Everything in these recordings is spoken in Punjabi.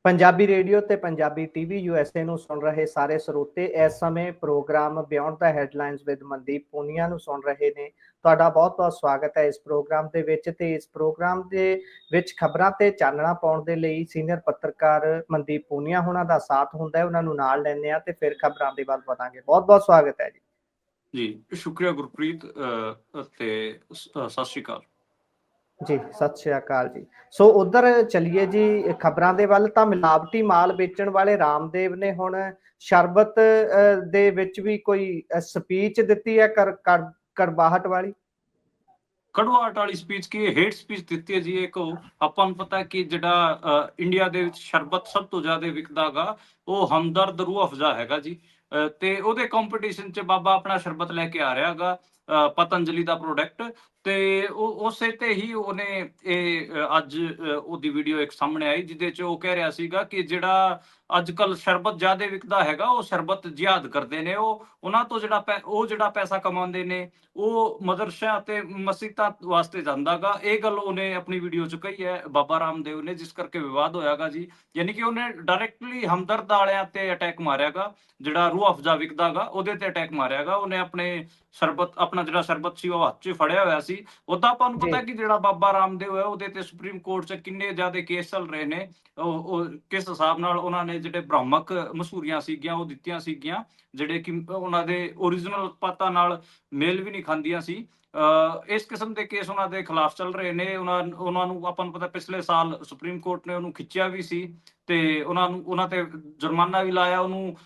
ਪੰਜਾਬੀ ਰੇਡੀਓ ਤੇ ਪੰਜਾਬੀ ਟੀਵੀ ਯੂਐਸਏ ਨੂੰ ਸੁਣ ਰਹੇ ਸਾਰੇ ਸਰੋਤੇ ਇਸ ਸਮੇਂ ਪ੍ਰੋਗਰਾਮ ਬਿਯੋਂਡ ਦਾ ਹੈਡਲਾਈਨਸ ਵਿਦ ਮਨਦੀਪ ਪੂਨੀਆ ਨੂੰ ਸੁਣ ਰਹੇ ਨੇ। ਤੁਹਾਡਾ ਬਹੁਤ-ਬਹੁਤ ਸਵਾਗਤ ਹੈ ਇਸ ਪ੍ਰੋਗਰਾਮ ਦੇ ਵਿੱਚ ਤੇ ਇਸ ਪ੍ਰੋਗਰਾਮ ਦੇ ਵਿੱਚ ਖਬਰਾਂ ਤੇ ਚਾਨਣਾ ਪਾਉਣ ਦੇ ਲਈ ਸੀਨੀਅਰ ਪੱਤਰਕਾਰ ਮਨਦੀਪ ਪੂਨੀਆ ਹੋਣਾ ਦਾ ਸਾਥ ਹੁੰਦਾ ਹੈ। ਉਹਨਾਂ ਨੂੰ ਨਾਲ ਲੈਂਦੇ ਆ ਤੇ ਫਿਰ ਖਬਰਾਂ ਦੇ ਵੱਲ ਵਧਾਂਗੇ। ਬਹੁਤ-ਬਹੁਤ ਸਵਾਗਤ ਹੈ ਜੀ। ਜੀ ਸ਼ੁਕਰੀਆ ਗੁਰਪ੍ਰੀਤ ਤੇ ਸਤਿ ਸ਼੍ਰੀ ਅਕਾਲ ਜੀ, ਸਤਿ ਸ਼੍ਰੀ ਅਕਾਲ ਜੀ। ਸੋ ਉਧਰ ਚੱਲੀਏ ਜੀ ਖਬਰਾਂ ਦੇ ਵੱਲ। ਤਾਂ ਮਿਲਾਵਟੀ ਮਾਲ ਵੇਚਣ ਵਾਲੇ ਰਾਮਦੇਵ ਨੇ ਹੁਣ ਸ਼ਰਬਤ ਦੇ ਵਿੱਚ ਵੀ ਕੋਈ ਸਪੀਚ ਦਿੱਤੀ ਹੈ ਕੜਵਾਹਟ ਵਾਲੀ। ਕੜਵਾਹਟ ਵਾਲੀ ਸਪੀਚ ਕੀ ਹੇਟ ਸਪੀਚ ਦਿੱਤੀ ਹੈ ਜੀ। ਇੱਕ ਆਪਾਂ ਨੂੰ ਪਤਾ ਕਿ ਜਿਹੜਾ ਇੰਡੀਆ ਦੇ ਵਿੱਚ ਸ਼ਰਬਤ ਸਭ ਤੋਂ ਜ਼ਿਆਦਾ ਵਿਕਦਾ ਗਾ ਉਹ ਹਮਦਰਦ ਰੂਹ ਅਫਜ਼ਾ ਹੈਗਾ ਜੀ। ਤੇ ਉਹਦੇ ਕੰਪੀਟੀਸ਼ਨ 'ਚ ਬਾਬਾ ਆਪਣਾ ਸ਼ਰਬਤ ਲੈ ਕੇ ਆ ਰਿਹਾ ਗਾ, ਪਤੰਜਲੀ ਦਾ ਪ੍ਰੋਡਕਟ। ਤੇ ਉਹ ਉਸੇ ਤੇ ਹੀ ਉਹਨੇ ਇਹ ਅੱਜ ਉਹਦੀ ਵੀਡੀਓ ਇੱਕ ਸਾਹਮਣੇ ਆਈ ਜਿਹਦੇ 'ਚ ਉਹ ਕਹਿ ਰਿਹਾ ਸੀਗਾ ਕਿ ਜਿਹੜਾ ਅੱਜ ਕੱਲ ਸ਼ਰਬਤ ਜ਼ਿਆਦਾ ਵਿਕਦਾ ਹੈਗਾ ਉਹ ਸ਼ਰਬਤ ਜਿਹਾਦ ਕਰਦੇ ਨੇ। ਉਹਨਾਂ ਤੋਂ ਜਿਹੜਾ ਪੈਸਾ ਕਮਾਉਂਦੇ ਨੇ ਉਹ ਮਦਰਸਿਆਂ ਤੇ ਮਸੀਤਾਂ ਵਾਸਤੇ ਜਾਂਦਾ ਗਾ। ਇਹ ਗੱਲ ਉਹਨੇ ਆਪਣੀ ਵੀਡੀਓ 'ਚ ਕਹੀ ਹੈ ਬਾਬਾ ਰਾਮਦੇਵ ਨੇ, ਜਿਸ ਕਰਕੇ ਵਿਵਾਦ ਹੋਇਆ ਗਾ ਜੀ। ਯਾਨੀ ਕਿ ਉਹਨੇ ਡਾਇਰੈਕਟਲੀ ਹਮਦਰਦ ਵਾਲਿਆਂ ਤੇ ਅਟੈਕ ਮਾਰਿਆ ਗਾ, ਜਿਹੜਾ ਰੂਹ ਅਫਜ਼ਾ ਵਿਕਦਾ ਗਾ ਉਹਦੇ ਤੇ ਅਟੈਕ ਮਾਰਿਆ ਗਾ ਉਹਨੇ। ਆਪਣਾ ਜਿਹੜਾ ਸ਼ਰਬਤ ਸੀ ਉਹ ਹੱਥ 'ਚ ਫੜਿਆ ਹੋਇਆ ਸੀ। ਉਦਾਂ ਆਪਾਂ ਨੂੰ ਪਤਾ ਕਿ ਜਿਹੜਾ ਬਾਬਾ ਰਾਮਦੇਵ ਹੈ ਉਹਦੇ ਤੇ ਸੁਪਰੀਮ ਕੋਰਟ 'ਚ ਕਿੰਨੇ ਜ਼ਿਆਦਾ ਕੇਸ ਚੱਲ ਰਹੇ ਨੇ। ਉਹ ਕਿਸ ਹਿਸਾਬ ਨਾਲ ਉਹਨਾਂ ਨੇ ਜਿਹੜੇ ਭ੍ਰਾਮਕ ਮਸ਼ਹੂਰੀਆਂ ਸੀਗੀਆਂ ਉਹ ਦਿੱਤੀਆਂ ਸੀਗੀਆਂ, ਜਿਹੜੇ ਕਿ ਉਹਨਾਂ ਦੇ ਓਰੀਜਨਲ ਉਤਪਾਦਾਂ ਨਾਲ ਮੇਲ ਵੀ ਨਹੀਂ ਖਾਂਦੀਆਂ ਸੀ। ਇਸ ਕਿਸਮ ਦੇ ਕੇਸ ਉਹਨਾਂ ਦੇ ਖਿਲਾਫ ਚੱਲ ਰਹੇ ਨੇ। ਉਹਨਾਂ ਨੂੰ ਆਪਾਂ ਨੂੰ ਪਤਾ ਪਿਛਲੇ ਸਾਲ ਸੁਪਰੀਮ ਕੋਰਟ ਨੇ ਉਹਨੂੰ ਖਿੱਚਿਆ ਵੀ ਸੀ ਤੇ ਉਹਨਾਂ ਤੇ ਜੁਰਮਾਨਾ ਵੀ ਲਾਇਆ, ਉਹਨੂੰ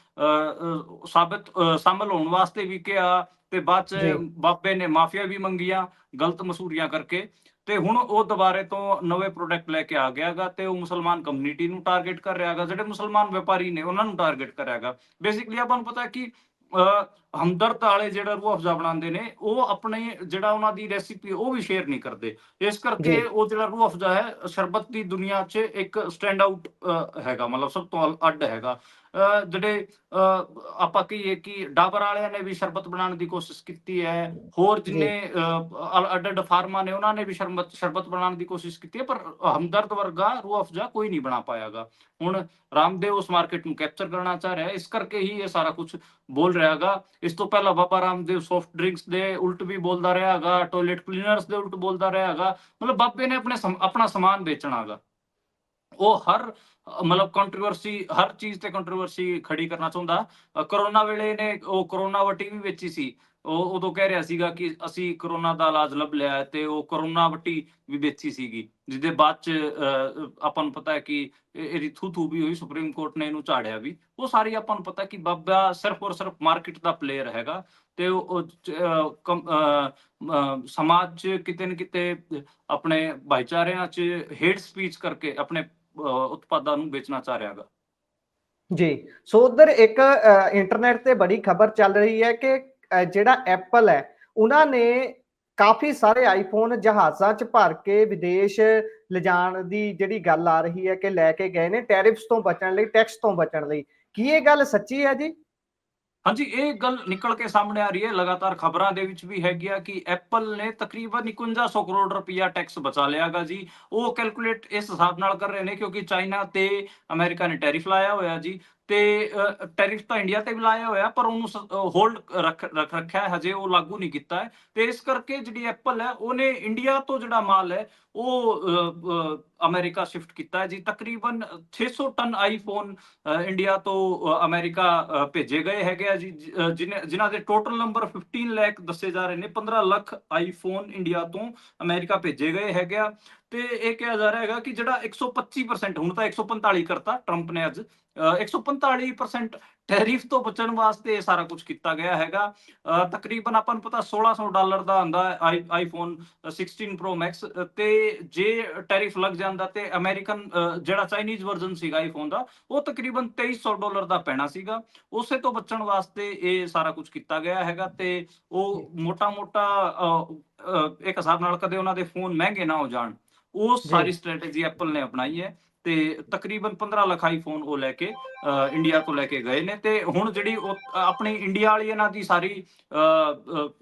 ਸ਼ਾਮਲ ਹੋਣ ਵਾਸਤੇ ਵੀ ਕਿਹਾ ਤੇ ਬਾਅਦ 'ਚ ਬਾਬੇ ਨੇ ਮਾਫੀਆ ਵੀ ਮੰਗੀਆਂ ਗਲਤ ਮਸ਼ਹੂਰੀਆਂ ਕਰਕੇ। ਤੇ ਹੁਣ ਉਹ ਦੁਬਾਰੇ ਤੋਂ ਨਵੇਂ ਪ੍ਰੋਡਕਟ ਲੈ ਕੇ ਆ ਗਿਆ ਗਾ ਤੇ ਉਹ ਮੁਸਲਮਾਨ ਕਮਿਊਨਿਟੀ ਨੂੰ ਟਾਰਗੇਟ ਕਰ ਰਿਹਾ ਗਾ, ਜਿਹੜੇ ਮੁਸਲਮਾਨ ਵਪਾਰੀ ਨੇ ਉਹਨਾਂ ਨੂੰ ਟਾਰਗੇਟ ਕਰ ਰਿਹਾ ਗਾ। ਬੇਸਿਕਲੀ ਆਪਾਂ ਨੂੰ ਪਤਾ ਕਿ ਹਮਦਰਦ ਵਾਲੇ ਜਿਹੜਾ ਰੂਹ ਅਫਜ਼ਾ ਬਣਾਉਂਦੇ ਨੇ ਉਹ ਆਪਣੇ ਜਿਹੜਾ ਉਹਨਾਂ ਦੀ ਰੈਸਿਪੀ ਉਹ ਵੀ ਸ਼ੇਅਰ ਨਹੀਂ ਕਰਦੇ। ਇਸ ਕਰਕੇ ਉਹ ਜਿਹੜਾ ਰੂਹ ਅਫਜ਼ਾ ਹੈ ਸ਼ਰਬਤ ਦੀ ਦੁਨੀਆ 'ਚ ਇੱਕ ਸਟੈਂਡ ਆਊਟ ਹੈਗਾ, ਮਤਲਬ ਸਭ ਤੋਂ ਅੱਡ ਹੈਗਾ। ਜਿਹੜੇ ਆਪਾਂ ਕਹੀਏ ਕਿ ਡਾਬਰ ਵਾਲਿਆਂ ਨੇ ਵੀ ਸ਼ਰਬਤ ਬਣਾਉਣ ਦੀ ਕੋਸ਼ਿਸ਼ ਕੀਤੀ ਹੈ, ਹੋਰ ਜਿੰਨੇ ਅੱਡ ਅੱਡ ਫਾਰਮਾਂ ਨੇ ਉਹਨਾਂ ਨੇ ਵੀ ਸ਼ਰਬਤ ਬਣਾਉਣ ਦੀ ਕੋਸ਼ਿਸ਼ ਕੀਤੀ ਹੈ, ਪਰ ਹਮਦਰਦ ਵਰਗਾ ਰੂਹ ਅਫਜ਼ਾ ਕੋਈ ਨਹੀਂ ਬਣਾ ਪਾਇਆਗਾ। ਹੁਣ ਰਾਮਦੇਵ ਉਸ ਮਾਰਕੀਟ ਨੂੰ ਕੈਪਚਰ ਕਰਨਾ ਚਾਹ ਰਿਹਾ, ਇਸ ਕਰਕੇ ਹੀ ਇਹ ਸਾਰਾ ਕੁਝ ਬੋਲ ਰਿਹਾ ਗਾ। ਇਸ ਤੋਂ ਪਹਿਲਾਂ ਬਾਬਾ ਰਾਮਦੇਵ ਸੌਫਟ ਡਰਿੰਕਸ ਦੇ ਉਲਟ ਵੀ ਬੋਲਦਾ ਰਿਹਾ ਹੈਗਾ, ਟੋਇਲਟ ਕਲੀਨਰਸ ਦੇ ਉਲਟ ਬੋਲਦਾ ਰਿਹਾ ਹੈਗਾ। ਮਤਲਬ ਬਾਬੇ ਨੇ ਆਪਣਾ ਸਮਾਨ ਵੇਚਣਾ ਗਾ। ਉਹ ਮਤਲਬ ਕੰਟਰੋਵਰਸੀ, ਹਰ ਚੀਜ਼ ਤੇ ਕੰਟਰੋਵਰਸੀ ਖੜੀ ਕਰਨਾ ਚਾਹੁੰਦਾ। ਕਰੋਨਾ ਵੇਲੇ ਨੇ ਉਹ ਕਰੋਨਾ ਵੱਟੀ ਵੀ ਵੇਚੀ ਸੀ। ਉਹ ਉਦੋਂ ਕਹਿ ਰਿਹਾ ਸੀਗਾ ਕਿ ਅਸੀਂ ਕਰੋਨਾ ਦਾ ਇਲਾਜ ਲੱਭ ਲਿਆ ਤੇ ਉਹ ਕਰੋਨਾ ਵੱਟੀ ਵੀ ਵੇਚੀ ਸੀਗੀ, ਜਿਹਦੇ ਬਾਅਦ 'ਚ ਆਪਾਂ ਨੂੰ ਪਤਾ ਹੈ ਕਿ ਇਹਦੀ ਥੂ ਵੀ ਹੋਈ, ਸੁਪਰੀਮ ਕੋਰਟ ਨੇ ਇਹਨੂੰ ਝਾੜਿਆ ਵੀ। ਉਹ ਸਾਰੀ ਆਪਾਂ ਨੂੰ ਪਤਾ ਕਿ ਬਾਬਾ ਸਿਰਫ ਔਰ ਸਿਰਫ ਮਾਰਕੀਟ ਦਾ ਪਲੇਅਰ ਹੈਗਾ ਤੇ ਉਹ ਸਮਾਜ 'ਚ ਕਿਤੇ ਨਾ ਕਿਤੇ ਆਪਣੇ ਭਾਈਚਾਰਿਆਂ 'ਚ ਹੇਟ ਸਪੀਚ ਕਰਕੇ ਆਪਣੇ ਉਤਪਾਦਾਂ ਨੂੰ ਵੇਚਣਾ ਚਾਹ ਰਿਹਾ ਗਾ। ਜੀ, ਸੋ ਉਧਰ ਇੱਕ ਇੰਟਰਨੈਟ ਤੇ ਬੜੀ ਖਬਰ ਚੱਲ ਰਹੀ ਹੈ ਕਿ ਜਿਹੜਾ ਐਪਲ ਹੈ ਉਹਨਾਂ ਨੇ ਕਾਫੀ ਸਾਰੇ ਆਈਫੋਨ ਜਹਾਜ਼ਾਂ 'ਚ ਭਰ ਕੇ ਵਿਦੇਸ਼ ਲਿਜਾਣ ਦੀ ਜਿਹੜੀ ਗੱਲ ਆ ਰਹੀ ਹੈ ਕਿ ਲੈ ਕੇ ਗਏ ਨੇ ਟੈਰਿਫਸ ਤੋਂ ਬਚਣ ਲਈ, ਟੈਕਸ ਤੋਂ ਬਚਣ ਲਈ। ਕੀ ਇਹ ਗੱਲ ਸੱਚੀ ਹੈ ਜੀ? ਹਾਂਜੀ, ਇਹ ਗੱਲ ਨਿਕਲ ਕੇ ਸਾਹਮਣੇ ਆ ਰਹੀ ਹੈ, ਲਗਾਤਾਰ ਖਬਰਾਂ ਦੇ ਵਿੱਚ ਵੀ ਹੈਗੀ ਆ ਕਿ ਐਪਲ ਨੇ ਤਕਰੀਬਨ 5100 ਕਰੋੜ ਰੁਪਇਆ ਟੈਕਸ ਬਚਾ ਲਿਆ ਗਾ ਜੀ। ਉਹ ਕੈਲਕੂਲੇਟ ਇਸ ਹਿਸਾਬ ਨਾਲ ਕਰ ਰਹੇ ਨੇ ਕਿਉਂਕਿ ਚਾਈਨਾ ਤੇ ਅਮਰੀਕਾ ਨੇ ਟੈਰਿਫ ਲਾਇਆ ਹੋਇਆ ਜੀ। ਤੇ ਟੈਰਿਫ ਤਾਂ ਇੰਡੀਆ ਤੇ ਵੀ ਲਾਇਆ ਹੋਇਆ ਪਰ ਉਹਨੂੰ ਹੋਲਡ ਰੱਖ ਰੱਖਿਆ ਹੈ, ਹਜੇ ਉਹ ਲਾਗੂ ਨਹੀਂ ਕੀਤਾ ਹੈ। ਤੇ ਇਸ ਕਰਕੇ ਜਿਹੜੀ ਐਪਲ ਹੈ ਉਹਨੇ ਇੰਡੀਆ ਤੋਂ ਜਿਹੜਾ ਮਾਲ ਹੈ ਉਹ ਅਮਰੀਕਾ ਸ਼ਿਫਟ ਕੀਤਾ ਹੈ ਜੀ। ਤਕਰੀਬਨ 600 ਟਨ ਆਈਫੋਨ ਇੰਡੀਆ ਤੋਂ ਅਮਰੀਕਾ ਭੇਜੇ ਗਏ ਹੈਗੇ ਆ ਜੀ, ਜਿਨ੍ਹਾਂ ਦੇ ਟੋਟਲ ਨੰਬਰ 15 ਲੱਖ ਦੱਸੇ ਜਾ ਰਹੇ ਨੇ। 15 ਲੱਖ ਆਈਫੋਨ ਇੰਡੀਆ ਤੋਂ ਅਮਰੀਕਾ ਭੇਜੇ ਗਏ ਹੈਗੇ ਆ। ਤੇ ਇਹ ਕਿਹਾ ਜਾ ਰਿਹਾ ਹੈਗਾ ਕਿ ਜਿਹੜਾ 125%, ਹੁਣ ਤਾਂ 145 ਕਰਤਾ ਟਰੰਪ ਨੇ ਅੱਜ, 145% ਟੈਰਿਫ ਤੋਂ ਬਚਣ ਵਾਸਤੇ ਇਹ ਸਾਰਾ ਕੁਝ ਕੀਤਾ ਗਿਆ ਹੈਗਾ। ਤਕਰੀਬਨ ਆਪਾਂ ਨੂੰ ਪਤਾ $1600 ਦਾ ਆਉਂਦਾ ਆਈਫੋਨ 16 ਪ੍ਰੋ ਮੈਕਸ। ਤੇ ਜੇ ਟੈਰਿਫ ਲੱਗ ਜਾਂਦਾ ਤੇ ਅਮਰੀਕਨ ਜਿਹੜਾ ਚਾਈਨੀਜ਼ ਵਰਜ਼ਨ ਸੀਗਾ ਆਈਫੋਨ ਦਾ ਉਹ ਤਕਰੀਬਨ $2300 ਦਾ ਪੈਣਾ ਸੀਗਾ। ਉਸੇ ਤੋਂ ਬਚਣ ਵਾਸਤੇ ਇਹ ਸਾਰਾ ਕੁਝ ਕੀਤਾ ਗਿਆ ਹੈਗਾ। ਤੇ ਉਹ ਮੋਟਾ ਇੱਕ ਹਿਸਾਬ ਨਾਲ ਕਦੇ ਉਹਨਾਂ ਦੇ ਫੋਨ ਮਹਿੰਗੇ ਨਾ ਹੋ ਜਾਣ, ਉਹ ਸਾਰੀ ਸਟ੍ਰੈਟੇਜੀ ਐਪਲ ਨੇ ਅਪਣਾਈ ਹੈ। ਤੇ ਤਕਰੀਬਨ 15 ਲੱਖ ਆਈਫੋਨ ਉਹ ਲੈ ਕੇ ਇੰਡੀਆ ਤੋਂ ਲੈ ਕੇ ਗਏ ਨੇ। ਤੇ ਹੁਣ ਜਿਹੜੀ ਆਪਣੀ ਇੰਡੀਆ ਵਾਲੀ ਇਹਨਾਂ ਦੀ ਸਾਰੀ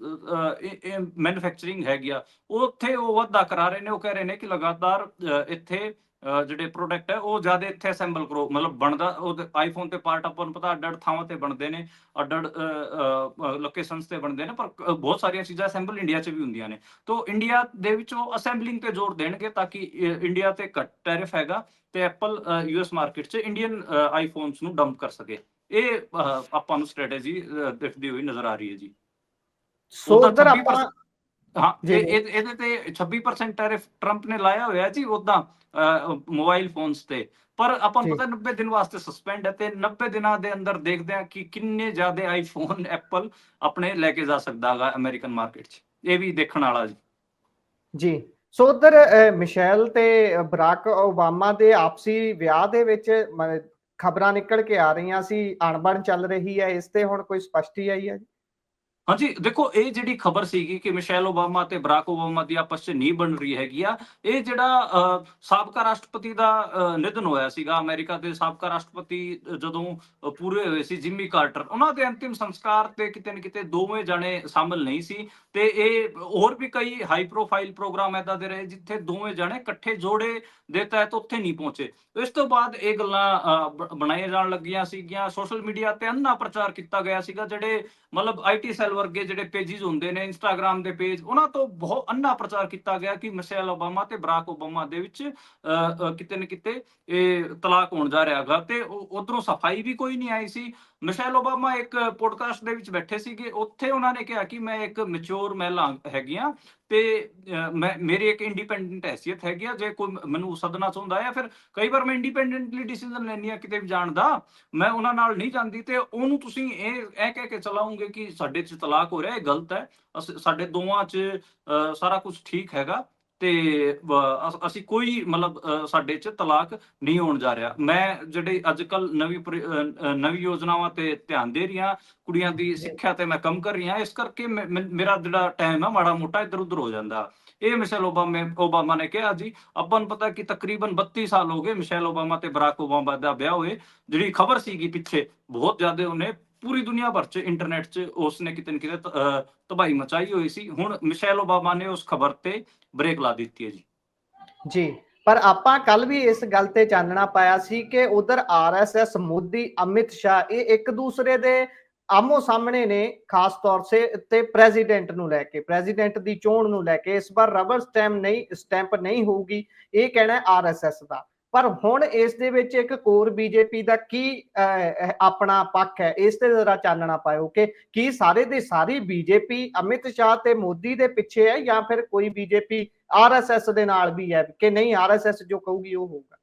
ਮੈਨੂਫੈਕਚਰਿੰਗ ਹੈਗੀ ਆ ਉੱਥੇ ਉਹ ਵਾਧਾ ਕਰਾ ਰਹੇ ਨੇ। ਉਹ ਕਹਿ ਰਹੇ ਨੇ ਕਿ ਲਗਾਤਾਰ ਇੱਥੇ ਜਿਹੜੇ ਪ੍ਰੋਡਕਟ ਹੈ ਉਹ ਜ਼ਿਆਦਾ ਇੱਥੇ ਅਸੈਂਬਲ ਕਰੋ, ਮਤਲਬ ਬਣਦਾ ਉਹ ਆਈਫੋਨ ਤੇ ਪਾਰਟ ਆਪਾਂ ਨੂੰ ਪਤਾ ਅੱਡ-ਅੱਡ ਥਾਵਾਂ ਤੇ ਬਣਦੇ ਨੇ, ਅੱਡ-ਅੱਡ ਲੋਕੇਸ਼ਨਸ ਤੇ ਬਣਦੇ ਨੇ, ਪਰ ਬਹੁਤ ਸਾਰੀਆਂ ਚੀਜ਼ਾਂ ਅਸੈਂਬਲ ਇੰਡੀਆ 'ਚ ਵੀ ਹੁੰਦੀਆਂ ਨੇ। ਤੋ ਇੰਡੀਆ ਦੇ ਵਿੱਚ ਉਹ ਅਸੈਂਬਲਿੰਗ ਤੇ ਜ਼ੋਰ ਦੇਣਗੇ ਤਾਂ ਕਿ ਇੰਡੀਆ ਤੇ ਘੱਟ ਟੈਰਿਫ ਹੈਗਾ ਤੇ ਐਪਲ ਯੂਐਸ ਮਾਰਕੀਟ 'ਚ ਇੰਡੀਅਨ ਆਈਫੋਨਸ ਨੂੰ ਡੰਪ ਕਰ ਸਕੇ। ਇਹ ਆਪਾਂ ਨੂੰ ਸਟ੍ਰੈਟੇਜੀ ਦਿਖਦੀ ਹੋਈ ਨਜ਼ਰ ਆ ਰਹੀ ਹੈ ਜੀ। ਸੋ ਉਹਦਾ ਉਧਰ 26%, ਆਪਾਂ ਹਾਂ ਜੀ ਇਹਦੇ ਤੇ 26% ਟੈਰਿਫ ਟਰੰਪ ਨੇ ਲਾਇਆ ਹੋਇਆ ਜੀ ਉਦਾਂ ਮੋਬਾਈਲ ਫੋਨਸ ਤੇ, ਪਰ ਆਪਾਂ ਨੂੰ ਜੀ ਪਤਾ 90 ਦਿਨ ਵਾਸਤੇ ਸਸਪੈਂਡ ਹੈ ਤੇ 90 ਦਿਨਾਂ ਦੇ ਅੰਦਰ ਦੇਖਦੇ ਆ ਕਿ ਕਿੰਨੇ ਜ਼ਿਆਦਾ ਆਈਫੋਨ ਐਪਲ ਆਪਣੇ ਲੈ ਕੇ ਜਾ ਸਕਦਾ ਹੈਗਾ ਅਮਰੀਕਨ ਮਾਰਕੀਟ 'ਚ, ਇਹ ਵੀ ਦੇਖਣ ਵਾਲਾ ਜੀ। ਜੀ ਸੋ ਉਧਰ ਮਿਸ਼ੈਲ ਤੇ ਬਰਾਕ ਓਬਾਮਾ ਦੇ ਆਪਸੀ ਵਿਆਹ ਦੇ ਵਿੱਚ ਖਬਰਾਂ ਨਿਕਲ ਕੇ ਆ ਰਹੀਆਂ ਸੀ, ਅਣਬਣ ਚੱਲ ਰਹੀ ਹੈ, ਇਸ ਤੇ ਹੁਣ ਕੋਈ ਸਪਸ਼ਟੀ ਆਈ ਹੈ ਜੀ? ਹਾਂਜੀ ਦੇਖੋ, ਇਹ ਜਿਹੜੀ ਖਬਰ ਸੀਗੀ ਕਿ ਮਿਸ਼ੈਲ ਓਬਾਮਾ ਤੇ ਬਰਾਕ ਓਬਾਮਾ ਦੀ ਆਪਸ 'ਚ ਨਹੀਂ ਬਣ ਰਹੀ ਹੈਗੀ ਆ, ਇਹ ਜਿਹੜਾ ਸਾਬਕਾ ਰਾਸ਼ਟਰਪਤੀ ਦਾ ਨਿਧਨ ਹੋਇਆ ਸੀਗਾ, ਅਮਰੀਕਾ ਦੇ ਸਾਬਕਾ ਰਾਸ਼ਟਰਪਤੀ ਜਦੋਂ ਪੂਰੇ ਹੋਏ ਸੀ, ਜਿਮੀ ਕਾਰਟਰ, ਉਹਨਾਂ ਦੇ ਅੰਤਿਮ ਸੰਸਕਾਰ ਤੇ ਕਿਤੇ ਨਾ ਕਿਤੇ ਦੋਵੇਂ ਜਾਣੇ ਸ਼ਾਮਲ ਨਹੀਂ ਸੀ ਤੇ ਇਹ ਹੋਰ ਵੀ ਕਈ ਹਾਈ ਪ੍ਰੋਫਾਈਲ ਪ੍ਰੋਗਰਾਮ ਏਦਾਂ ਦੇ ਰਹੇ ਜਿੱਥੇ ਦੋਵੇਂ ਜਾਣੇ ਇਕੱਠੇ ਜੋੜੇ ਦੇ ਤਹਿਤ ਉੱਥੇ ਨਹੀਂ ਪਹੁੰਚੇ। ਇਸ ਤੋਂ ਬਾਅਦ ਇਹ ਗੱਲਾਂ ਬਣਾਈਆਂ ਜਾਣ ਲੱਗੀਆਂ ਸੀਗੀਆਂ, ਸੋਸ਼ਲ ਮੀਡੀਆ ਤੇ ਅੰਨਾ ਪ੍ਰਚਾਰ ਕੀਤਾ ਗਿਆ ਸੀਗਾ, ਜਿਹੜੇ ਮਤਲਬ ਆਈਟੀ ਸੈੱਲ ਵਰਗੇ ਜਿਹੜੇ ਪੇਜਿਸ ਹੁੰਦੇ ਨੇ, ਇੰਸਟਾਗ੍ਰਾਮ ਦੇ ਪੇਜ, ਉਹਨਾਂ ਤੋਂ ਬਹੁਤ ਅੰਨਾ ਪ੍ਰਚਾਰ ਕੀਤਾ ਗਿਆ ਕਿ ਮਿਸ਼ੈਲ ਓਬਾਮਾ ਤੇ ਬਰਾਕ ਓਬਾਮਾ ਦੇ ਵਿੱਚ ਕਿਤੇ ਨਾ ਕਿਤੇ ਇਹ ਤਲਾਕ ਹੋਣ ਜਾ ਰਿਹਾ ਹੈਗਾ ਤੇ ਉਧਰੋਂ ਸਫਾਈ ਵੀ ਕੋਈ ਨਹੀਂ ਆਈ ਸੀ। ਮਿਸ਼ੈਲ ਓਬਾਮਾ ਇੱਕ ਪੋਡਕਾਸਟ ਦੇ ਵਿੱਚ ਬੈਠੇ ਸੀਗੇ, ਉੱਥੇ ਉਹਨਾਂ ਨੇ ਕਿਹਾ ਕਿ ਮੈਂ ਇੱਕ ਮੈਚੁਰ ਮਹਿਲਾ ਹੈਗੀ ਆ ਤੇ ਮੈਂ ਮੇਰੀ ਇੱਕ ਇੰਡੀਪੈਂਡੈਂਟ ਹੈਸੀਅਤ ਹੈਗੀ ਆ, ਜੇ ਕੋਈ ਮੈਨੂੰ ਸੱਦਣਾ ਚਾਹੁੰਦਾ ਹੈ, ਫਿਰ ਕਈ ਵਾਰ ਮੈਂ ਇੰਡੀਪੈਂਡੈਂਟਲੀ ਡਿਸੀਜਨ ਲੈਂਦੀ ਆ ਕਿਤੇ ਵੀ ਜਾਣ ਦਾ, ਮੈਂ ਉਹਨਾਂ ਨਾਲ ਨਹੀਂ ਜਾਂਦੀ ਤੇ ਉਹਨੂੰ ਤੁਸੀਂ ਇਹ ਕਹਿ ਕੇ ਚਲਾਉਂਗੇ ਕਿ ਸਾਡੇ 'ਚ ਤਲਾਕ ਹੋ ਰਿਹਾ, ਇਹ ਗਲਤ ਹੈ। ਸਾਡੇ ਦੋਵਾਂ 'ਚ ਸਾਰਾ ਕੁਝ ਠੀਕ ਹੈਗਾ ਤੇ ਅਸੀਂ ਕੋਈ ਮਤਲਬ ਸਾਡੇ 'ਚ ਤਲਾਕ ਨਹੀਂ ਹੋਣ ਜਾ ਰਿਹਾ। ਮੈਂ ਜਿਹੜੇ ਅੱਜ ਕੱਲ ਨਵੀਂ ਯੋਜਨਾਵਾਂ ਤੇ ਧਿਆਨ ਦੇ ਰਹੀਆਂ, ਕੁੜੀਆਂ ਦੀ ਜੀ ਸਿੱਖਿਆ ਤੇ ਮੈਂ ਕੰਮ ਕਰ ਰਹੀ ਹਾਂ, ਇਸ ਕਰਕੇ ਮੇਰਾ ਜਿਹੜਾ ਟਾਈਮ ਹੈ ਮਾੜਾ ਮੋਟਾ ਇੱਧਰ ਉੱਧਰ ਹੋ ਜਾਂਦਾ। ਇਹ ਮਿਸ਼ੈਲ ਓਬਾਮਾ ਨੇ ਕਿਹਾ ਜੀ। ਆਪਾਂ ਨੂੰ ਪਤਾ ਕਿ ਤਕਰੀਬਨ 32 ਸਾਲ ਹੋ ਗਏ ਮਿਸ਼ੈਲ ਓਬਾਮਾ ਤੇ ਬਰਾਕ ਓਬਾਮਾ ਦਾ ਵਿਆਹ ਹੋਏ। ਜਿਹੜੀ ਖਬਰ ਸੀਗੀ ਪਿੱਛੇ ਬਹੁਤ ਜ਼ਿਆਦਾ ਉਹਨੇ ਪੂਰੀ ਦੁਨੀਆ ਭਰ 'ਚ ਇੰਟਰਨੈਟ 'ਚ ਉਸਨੇ ਕਿਤੇ ਨਾ ਕਿਤੇ ਤਬਾਹੀ ਮਚਾਈ ਹੋਈ ਸੀ। ਹੁਣ ਮਿਸ਼ੈਲ ਓਬਾਮਾ ਨੇ ਉਸ ਖਬਰ ਤੇ ਬ੍ਰੇਕ ਲਾ ਦਿੱਤੀ ਹੈ ਜੀ। ਜੀ ਪਰ ਆਪਾਂ ਕੱਲ ਵੀ ਇਸ ਗੱਲ ਤੇ ਚਾਨਣਾ ਪਾਇਆ ਸੀ ਕਿ ਉਧਰ ਆਰਐਸਐਸ, ਮੋਦੀ, ਅਮਿਤ ਸ਼ਾਹ ਇਹ ਇੱਕ ਦੂਸਰੇ ਦੇ ਆਮੋ ਸਾਹਮਣੇ ਨੇ, ਖਾਸ ਤੌਰ ਤੇ ਪ੍ਰੈਜ਼ੀਡੈਂਟ ਨੂੰ ਲੈ ਕੇ, ਪ੍ਰੈਜ਼ੀਡੈਂਟ ਦੀ ਚੋਣ ਨੂੰ ਲੈ ਕੇ। ਇਸ ਵਾਰ ਰਬਰ ਸਟੈਂਪ ਨਹੀਂ ਹੋਊਗੀ, ਇਹ ਕਹਿਣਾ ਆਰਐਸਐਸ ਦਾ। ਪਰ ਹੁਣ ਇਸ ਦੇ ਵਿੱਚ ਇੱਕ ਕੋਰ ਬੀਜੇਪੀ ਦਾ ਕੀ ਆਪਣਾ ਪੱਖ ਹੈ, ਇਸ ਤੇ ਜ਼ਰਾ ਚਾਨਣਾ ਪਾਇਓ ਕਿ ਕੀ ਸਾਰੇ ਦੀ ਸਾਰੀ ਬੀਜੇਪੀ ਅਮਿਤ ਸ਼ਾਹ ਤੇ ਮੋਦੀ ਦੇ ਪਿੱਛੇ ਹੈ ਜਾਂ ਫਿਰ ਕੋਈ ਬੀਜੇਪੀ ਆਰਐਸਐਸ ਦੇ ਨਾਲ ਵੀ ਹੈ ਕਿ ਨਹੀਂ, ਆਰਐਸਐਸ ਜੋ ਕਹੂਗੀ ਉਹ ਹੋਊਗਾ?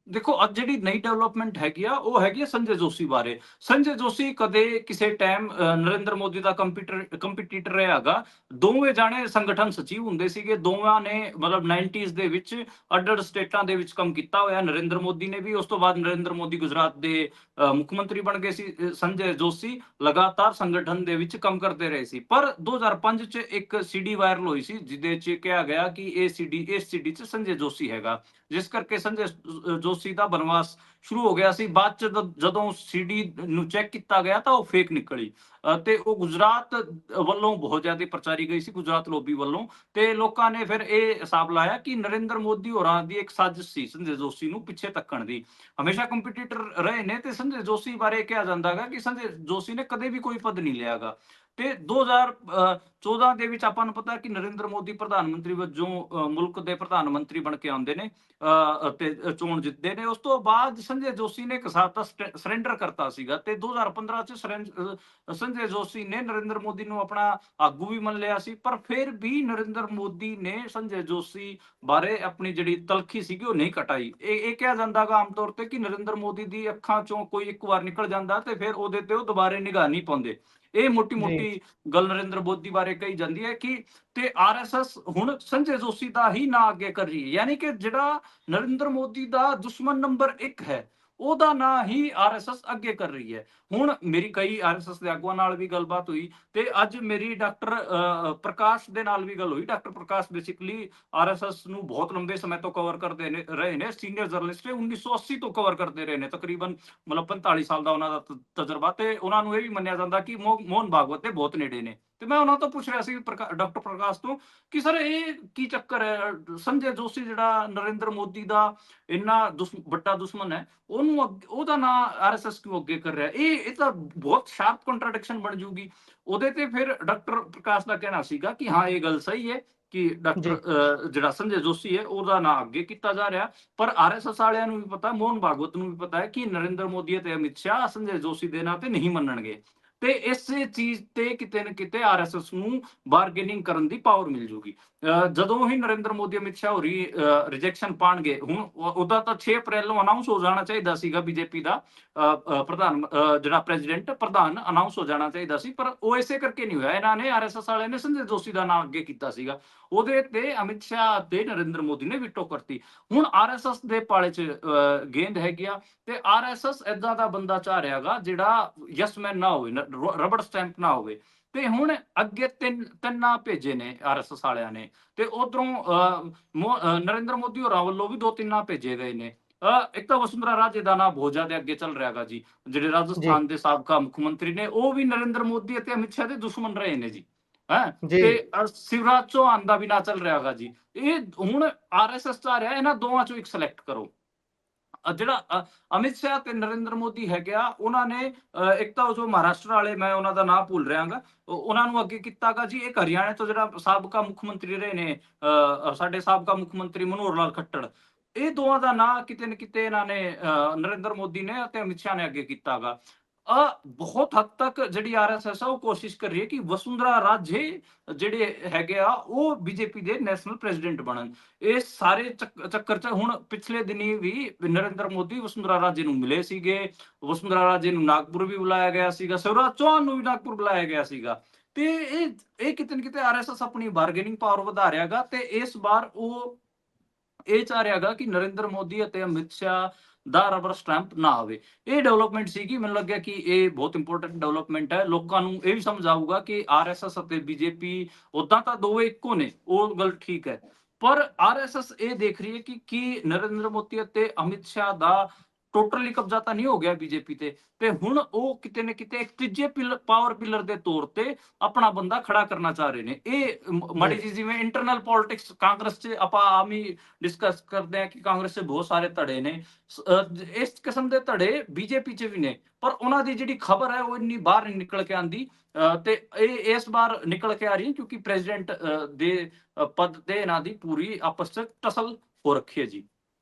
ਦੇਖੋ, ਅੱਜ ਜਿਹੜੀ ਨਈ ਡਿਵੈਲਪਮੈਂਟ ਹੈਗੀ ਆ ਉਹ ਹੈਗੀ ਆ ਸੰਜੇ ਜੋਸ਼ੀ ਬਾਰੇ। ਸੰਜੇ ਜੋਸ਼ੀ ਕਦੇ ਕਿਸੇ ਟਾਈਮ ਨਰਿੰਦਰ ਮੋਦੀ ਦਾ ਕੰਪੀਟੀਟਰ ਰਿਹਾ ਹੈਗਾ। ਦੋਵੇਂ ਜਾਣੇ ਸੰਗਠਨ ਸਚਿਵ ਹੁੰਦੇ ਸੀਗੇ, ਦੋਵਾਂ ਨੇ ਮਤਲਬ 90s ਦੇ ਵਿੱਚ ਅੱਡ-ਅੱਡ ਸਟੇਟਾਂ ਦੇ ਵਿੱਚ ਕੰਮ ਕੀਤਾ ਹੋਇਆ। ਨਰਿੰਦਰ ਮੋਦੀ ਨੇ ਵੀ, ਉਸ ਤੋਂ ਬਾਅਦ ਨਰਿੰਦਰ ਮੋਦੀ ਗੁਜਰਾਤ ਦੇ ਮੁੱਖ ਮੰਤਰੀ ਬਣ ਗਏ ਸੀ। ਸੰਜੇ ਜੋਸ਼ੀ ਲਗਾਤਾਰ ਸੰਗਠਨ ਦੇ ਵਿੱਚ ਕੰਮ ਕਰਦੇ ਰਹੇ ਸੀ, ਪਰ 2005 ਚ ਇੱਕ ਸੀਡੀ ਵਾਇਰਲ ਹੋਈ ਸੀ ਜਿਹਦੇ ਚ ਕਿਹਾ ਗਿਆ ਕਿ ਇਸ ਸੀਡੀ ਚ ਸੰਜੇ ਜੋਸ਼ੀ ਹੈਗਾ, ਜਿਸ ਕਰਕੇ ਸੰਜੇ ਜੋਸ਼ੀ ਦਾ ਬਨਵਾਸ ਸ਼ੁਰੂ ਹੋ ਗਿਆ ਸੀ। ਬਾਅਦ ਚ ਜਦੋਂ ਸੀਡੀ ਨੂੰ ਚੈੱਕ ਕੀਤਾ ਗਿਆ ਤਾਂ ਉਹ ਫੇਕ ਨਿਕਲੀ ਤੇ ਉਹ ਗੁਜਰਾਤ ਵੱਲੋਂ ਬਹੁਤ ਜ਼ਿਆਦਾ ਪ੍ਰਚਾਰੀ ਗਈ ਸੀ, ਗੁਜਰਾਤ ਲੋਬੀ ਵੱਲੋਂ। ਤੇ ਲੋਕਾਂ ਨੇ ਫਿਰ ਇਹ ਹਿਸਾਬ ਲਾਇਆ ਕਿ ਨਰਿੰਦਰ ਮੋਦੀ ਹੋਰਾਂ ਦੀ ਇੱਕ ਸਾਜ਼ਿਸ਼ ਸੀ ਸੰਜੇ ਜੋਸ਼ੀ ਨੂੰ ਪਿੱਛੇ ਧੱਕਣ ਦੀ। ਹਮੇਸ਼ਾ ਕੰਪੀਟੀਟਰ ਰਹੇ ਨੇ ਤੇ ਸੰਜੇ ਜੋਸ਼ੀ ਬਾਰੇ ਕਿਹਾ ਜਾਂਦਾ ਹੈਗਾ ਕਿ ਸੰਜੇ ਜੋਸ਼ੀ ਨੇ ਕਦੇ ਵੀ ਕੋਈ ਪਦ ਨਹੀਂ ਲਿਆ ਹੈਗਾ। ਤੇ 2014 ਦੇ ਵਿੱਚ ਆਪਾਂ ਨੂੰ ਪਤਾ ਕਿ ਨਰਿੰਦਰ ਮੋਦੀ ਪ੍ਰਧਾਨ ਮੰਤਰੀ ਵਜੋਂ ਮੁਲਕ ਦੇ ਪ੍ਰਧਾਨ ਮੰਤਰੀ ਬਣ ਕੇ ਆਉਂਦੇ ਨੇ ਤੇ ਚੋਣ ਜਿੱਤਦੇ ਨੇ। ਉਸ ਤੋਂ ਬਾਅਦ ਸੰਜੇ ਜੋਸ਼ੀ ਨੇ ਕਿਸਾਨ ਦਾ ਸਰੈਂਡਰ ਕਰਤਾ ਸੀਗਾ ਤੇ 2015 ਚ ਸੰਜੇ ਜੋਸ਼ੀ ਨੇ ਨਰਿੰਦਰ ਮੋਦੀ ਨੂੰ ਆਪਣਾ ਆਗੂ ਵੀ ਮੰਨ ਲਿਆ ਸੀ, ਪਰ ਫਿਰ ਵੀ ਨਰਿੰਦਰ ਮੋਦੀ ਨੇ ਸੰਜੇ ਜੋਸ਼ੀ ਬਾਰੇ ਆਪਣੀ ਜਿਹੜੀ ਤਲਖੀ ਸੀਗੀ ਉਹ ਨਹੀਂ ਕਟਾਈ। ਇਹ ਕਿਹਾ ਜਾਂਦਾਗਾ ਆਮ ਤੌਰ ਤੇ ਕਿ ਨਰਿੰਦਰ ਮੋਦੀ ਦੀ ਅੱਖਾਂ ਚੋਂ ਕੋਈ ਇੱਕ ਵਾਰ ਨਿਕਲ ਜਾਂਦਾ ਤੇ ਫਿਰ ਉਹਦੇ ਤੇ ਉਹ ਦੁਬਾਰੇ ਨਿਗਾਹ ਨਹੀਂ ਪਾਉਂਦੇ। ਇਹ ਜੀ ਮੋਟੀ ਗੱਲ ਨਰਿੰਦਰ ਮੋਦੀ ਬਾਰੇ ਕਹੀ ਜਾਂਦੀ ਹੈ ਕਿ ਤੇ ਆਰਐਸਐਸ ਹੁਣ ਸੰਜੇ ਜੋਸ਼ੀ ਦਾ ਹੀ ਨਾਂ ਅੱਗੇ ਕਰ ਰਹੀ ਹੈ, ਯਾਨੀ ਕਿ ਜਿਹੜਾ ਨਰਿੰਦਰ ਮੋਦੀ ਦਾ ਦੁਸ਼ਮਣ ਨੰਬਰ 1 ਹੈ ਉਹਦਾ ਨਾਂ ਹੀ ਆਰਐਸਐਸ ਅੱਗੇ ਕਰ ਰਹੀ ਹੈ। ਹੁਣ ਮੇਰੀ ਕਈ ਆਰਐਸਐਸ ਦੇ ਆਗੂਆਂ ਨਾਲ ਵੀ ਗੱਲਬਾਤ ਹੋਈ ਤੇ ਅੱਜ ਮੇਰੀ ਡਾਕਟਰ ਪ੍ਰਕਾਸ਼ ਦੇ ਨਾਲ ਵੀ ਗੱਲ ਹੋਈ। ਡਾਕਟਰ ਪ੍ਰਕਾਸ਼ ਬੇਸਿਕਲੀ ਆਰਐਸਐਸ ਨੂੰ ਬਹੁਤ ਲੰਬੇ ਸਮੇਂ ਤੋਂ ਕਵਰ ਕਰਦੇ ਰਹੇ ਨੇ, ਸੀਨੀਅਰ ਜਰਨਲਿਸਟ ਨੇ, 1980 ਤੋਂ ਕਵਰ ਕਰਦੇ ਰਹੇ ਨੇ, ਤਕਰੀਬਨ ਮਤਲਬ 45 ਸਾਲ ਦਾ ਉਹਨਾਂ ਦਾ ਤਜਰਬਾ। ਤੇ ਉਹਨਾਂ ਨੂੰ ਇਹ ਵੀ ਮੰਨਿਆ ਜਾਂਦਾ ਕਿ ਮੋਹਨ ਭਾਗਵਤ ਦੇ ਬਹੁਤ ਨੇੜੇ ਨੇ ਤੇ ਮੈਂ ਉਹਨਾਂ ਤੋਂ ਪੁੱਛ ਰਿਹਾ ਸੀ ਡਾਕਟਰ ਪ੍ਰਕਾਸ਼ ਤੋਂ ਕਿ ਸਰ ਇਹ ਕੀ ਚੱਕਰ ਹੈ, ਸੰਜੇ ਜੋਸ਼ੀ ਜਿਹੜਾ ਨਰਿੰਦਰ ਮੋਦੀ ਦਾ ਇੰਨਾ ਵੱਡਾ ਦੁਸ਼ਮਣ ਹੈ, ਉਹਨੂੰ ਉਹਦਾ ਨਾਂ ਆਰਐਸਐਸ ਕਿਉਂ ਅੱਗੇ ਕਰ ਰਿਹਾ? ਇਹ ਤਾਂ ਬਹੁਤ ਸ਼ਾਰਪ ਕੰਟਰਾਡਿਕਸ਼ਨ ਬਣ ਜੂਗੀ। ਉਹਦੇ ਤੇ ਫਿਰ ਡਾਕਟਰ ਪ੍ਰਕਾਸ਼ ਦਾ ਕਹਿਣਾ ਸੀਗਾ ਕਿ ਹਾਂ ਇਹ ਗੱਲ ਸਹੀ ਹੈ ਕਿ ਜੀ ਡਾਕਟਰ ਜਿਹੜਾ ਸੰਜੇ ਜੋਸ਼ੀ ਹੈ ਉਹਦਾ ਨਾਂ ਅੱਗੇ ਕੀਤਾ ਜਾ ਰਿਹਾ, ਪਰ ਆਰਐਸਐਸ ਵਾਲਿਆਂ ਨੂੰ ਵੀ ਪਤਾ, ਮੋਹਨ ਭਾਗਵਤ ਨੂੰ ਵੀ ਪਤਾ ਹੈ ਕਿ ਨਰਿੰਦਰ ਮੋਦੀ ਅਤੇ ਅਮਿਤ ਸ਼ਾਹ ਸੰਜੇ ਜੋਸ਼ੀ ਦੇ ਨਾਂ ਤੇ ਨਹੀਂ ਮੰਨਣਗੇ, ਤੇ ਇਸੇ ਚੀਜ਼ ਤੇ ਕਿਤੇ ਨਾ ਕਿਤੇ ਆਰਐਸਐਸ ਨੂੰ ਬਾਰਗੇਨਿੰਗ ਕਰਨ ਦੀ ਪਾਵਰ ਮਿਲ ਜੂਗੀ। ਜਦੋਂ ਹੀ ਨਰਿੰਦਰ ਮੋਦੀ ਅਮਿਤ ਸ਼ਾਹ ਹੋਰੀ ਰਿਜੈਕਸ਼ਨ ਪਾਣਗੇ, ਹੁਣ ਉਹਦਾ ਤਾਂ 6 ਅਪ੍ਰੈਲ ਨੂੰ ਅਨਾਉਂਸ ਹੋ ਜਾਣਾ ਚਾਹੀਦਾ ਸੀਗਾ, ਬੀਜੇਪੀ ਦਾ ਪ੍ਰਧਾਨ ਜਿਹੜਾ ਪ੍ਰੈਜ਼ੀਡੈਂਟ ਪ੍ਰਧਾਨ ਅਨਾਉਂਸ ਹੋ ਜਾਣਾ ਚਾਹੀਦਾ ਸੀ, ਪਰ ਉਹ ਇਸੇ ਕਰਕੇ ਨਹੀਂ ਹੋਇਆ। ਇਹਨਾਂ ਨੇ ਆਰਐਸਐਸ ਵਾਲਿਆਂ ਨੇ ਸੰਜੇ ਜੋਸ਼ੀ ਦਾ ਨਾਮ ਅੱਗੇ ਕੀਤਾ ਸੀਗਾ, ਉਹਦੇ ਤੇ ਅਮਿਤ ਸ਼ਾਹ ਤੇ ਨਰਿੰਦਰ ਮੋਦੀ ਨੇ ਵਿਟੋ ਕਰਤੀ। ਹੁਣ ਆਰਐਸਐਸ ਦੇ ਪਾਲੇ 'ਚ ਗੇਂਦ ਹੈਗੀ ਆ, ਤੇ ਆਰਐਸਐਸ ਏਦਾਂ ਦਾ ਬੰਦਾ ਚਾਹ ਰਿਹਾਗਾ ਜਿਹੜਾ ਯਸਮੈਨ ਨਾ ਹੋਵੇ, ਰਬੜ ਸਟੈਂਪ ਨਾ ਹੋਵੇ। ਤੇ ਹੁਣ ਅੱਗੇ ਤਿੰਨਾਂ ਭੇਜੇ ਨੇ ਆਰਐਸਐਸ ਵਾਲਿਆਂ ਨੇ, ਤੇ ਉਧਰੋਂ ਨਰਿੰਦਰ ਮੋਦੀ ਹੋਰਾਂ ਵੱਲੋਂ ਵੀ 2-3 ਭੇਜੇ ਗਏ ਨੇ। ਇੱਕ ਤਾਂ ਵਸੁੰਧਰਾ ਰਾਜੇ ਦਾ ਨਾਂ ਬਹੁਤ ਜ਼ਿਆਦਾ ਅੱਗੇ ਚੱਲ ਰਿਹਾਗਾ ਜੀ, ਜਿਹੜੇ ਜੀ ਰਾਜਸਥਾਨ ਦੇ ਸਾਬਕਾ ਮੁੱਖ ਮੰਤਰੀ ਨੇ, ਉਹ ਵੀ ਨਰਿੰਦਰ ਮੋਦੀ ਅਤੇ ਅਮਿਤ ਸ਼ਾਹ ਦੇ ਦੁਸ਼ਮਣ ਰਹੇ ਨੇ ਜੀ। ਜੀ ਤੇ ਸ਼ਿਵਰਾਜ ਚੌਹਾਨ ਦਾ ਵੀ ਨਾਂ ਚੱਲ ਰਿਹਾਗਾ ਜੀ। ਇਹ ਹੁਣ ਆਰਐਸਐਸ ਚਾਹ ਰਿਹਾ ਇਹਨਾਂ ਦੋਵਾਂ ਚੋਂ ਇੱਕ ਸਿਲੈਕਟ ਕਰੋ। ਜਿਹੜਾ ਅਮਿਤ ਸ਼ਾਹ ਤੇ ਨਰਿੰਦਰ ਮੋਦੀ ਹੈਗੇ ਆ, ਉਹਨਾਂ ਨੇ ਇੱਕ ਤਾਂ ਉਹ ਜੋ ਮਹਾਰਾਸ਼ਟਰ ਵਾਲੇ, ਮੈਂ ਉਹਨਾਂ ਦਾ ਨਾਮ ਭੁੱਲ ਰਿਹਾਗਾ, ਉਹਨਾਂ ਨੂੰ ਅੱਗੇ ਕੀਤਾਗਾ ਜੀ। ਇੱਕ ਹਰਿਆਣੇ ਤੋਂ ਜਿਹੜਾ ਸਾਬਕਾ ਮੁੱਖ ਮੰਤਰੀ ਰਹੇ ਨੇ, ਸਾਡੇ ਸਾਬਕਾ ਮੁੱਖ ਮੰਤਰੀ ਮਨੋਹਰ ਲਾਲ ਖੱਟੜ, ਇਹ ਦੋਵਾਂ ਦਾ ਨਾਂ ਕਿਤੇ ਨਾ ਕਿਤੇ ਇਹਨਾਂ ਨੇ ਨਰਿੰਦਰ ਮੋਦੀ ਨੇ ਅਤੇ ਅਮਿਤ ਸ਼ਾਹ ਨੇ ਅੱਗੇ ਕੀਤਾਗਾ। ਬਹੁਤ ਹੱਦ ਤੱਕ ਜਿਹੜੀ ਆਰਐਸਐਸ ਆ ਉਹ ਕੋਸ਼ਿਸ਼ ਕਰ ਰਹੀ ਹੈ ਕਿ ਵਸੁੰਧਰਾ ਰਾਜੇ ਜਿਹੜੇ ਹੈਗੇ ਆ ਉਹ ਬੀਜੇਪੀ ਦੇ ਨੈਸ਼ਨਲ ਪ੍ਰੈਜ਼ੀਡੈਂਟ ਬਣਨ। ਇਹ ਸਾਰੇ ਚੱਕਰ 'ਚ ਹੁਣ ਪਿਛਲੇ ਦਿਨੀ ਵੀ ਨਰਿੰਦਰ ਮੋਦੀ ਵਸੁੰਧਰਾ ਰਾਜੇ ਨੂੰ ਮਿਲੇ ਸੀਗੇ, ਵਸੁੰਧਰਾ ਰਾਜੇ ਨੂੰ ਨਾਗਪੁਰ ਵੀ ਬੁਲਾਇਆ ਗਿਆ ਸੀਗਾ, ਸ਼ਿਵਰਾਜ ਚੌਹਾਨ ਨੂੰ ਵੀ ਨਾਗਪੁਰ ਬੁਲਾਇਆ ਗਿਆ ਸੀਗਾ। ਤੇ ਇਹ ਕਿਤੇ ਨਾ ਕਿਤੇ ਆਰਐਸਐਸ ਆਪਣੀ ਬਾਰਗੇਨਿੰਗ ਪਾਵਰ ਵਧਾ ਰਿਹਾਗਾ, ਤੇ ਇਸ ਵਾਰ ਉਹ ਇਹ ਚਾਹ ਰਿਹਾਗਾ ਕਿ ਨਰਿੰਦਰ ਮੋਦੀ ਅਤੇ ਅਮਿਤ ਸ਼ਾਹ ਦਾ ਰਬਰ ਸਟੈਂਪ ਨਾ ਆਵੇ। ਇਹ ਡਿਵੈਲਪਮੈਂਟ ਸੀਗੀ, ਮੈਨੂੰ ਲੱਗਿਆ ਕਿ ਇਹ ਬਹੁਤ ਇੰਪੋਰਟੈਂਟ ਡਿਵੈਲਪਮੈਂਟ ਹੈ। ਲੋਕਾਂ ਨੂੰ ਇਹ ਵੀ ਸਮਝ ਆਊਗਾ ਕਿ ਆਰਐਸਐਸ ਅਤੇ ਬੀਜੇਪੀ ਉਦਾਂ ਤਾਂ ਦੋਵੇਂ ਇੱਕੋ ਨੇ, ਉਹ ਗੱਲ ਠੀਕ ਹੈ, ਪਰ ਆਰਐਸਐਸ ਇਹ ਦੇਖ ਰਹੀ ਹੈ ਕਿ ਕੀ ਨਰਿੰਦਰ ਮੋਦੀ ਅਤੇ ਅਮਿਤ ਸ਼ਾਹ ਦਾ ਟੋਟਲੀ ਕਬਜ਼ਾ ਤਾਂ ਨਹੀਂ ਹੋ ਗਿਆ ਬੀਜੇਪੀ ਤੇ ਹੁਣ ਉਹ ਕਿਤੇ ਨਾ ਕਿਤੇ ਇੱਕ ਤੀਜੇ ਪਾਵਰ ਪਿਲਰ ਦੇ ਤੌਰ ਤੇ ਆਪਣਾ ਬੰਦਾ ਖੜਾ ਕਰਨਾ ਚਾਹ ਰਹੇ ਨੇ। ਇਹ ਮਾੜੀ ਜੀ ਜਿਵੇਂ ਇੰਟਰਨਲ ਪੋਲਿਟਿਕਸ ਕਾਂਗਰਸ 'ਚ ਆਪਾਂ ਆਮ ਹੀ ਡਿਸਕਸ ਕਰਦੇ ਹਾਂ ਕਿ ਕਾਂਗਰਸ 'ਚ ਬਹੁਤ ਸਾਰੇ ਧੜੇ ਨੇ, ਇਸ ਕਿਸਮ ਦੇ ਧੜੇ ਬੀਜੇਪੀ 'ਚ ਵੀ ਨੇ, ਪਰ ਉਹਨਾਂ ਦੀ ਜਿਹੜੀ ਖਬਰ ਹੈ ਉਹ ਇੰਨੀ ਬਾਹਰ ਨਹੀਂ ਨਿਕਲ ਕੇ ਆਉਂਦੀ, ਤੇ ਇਹ ਇਸ ਵਾਰ ਨਿਕਲ ਕੇ ਆ ਰਹੀ ਹੈ ਕਿਉਂਕਿ ਪ੍ਰੈਜ਼ੀਡੈਂਟ ਦੇ ਪਦ ਤੇ ਇਹਨਾਂ ਦੀ ਪੂਰੀ ਆਪਸ 'ਚ ਟਸਲ ਹੋ ਰੱਖੀ ਹੈ ਜੀ।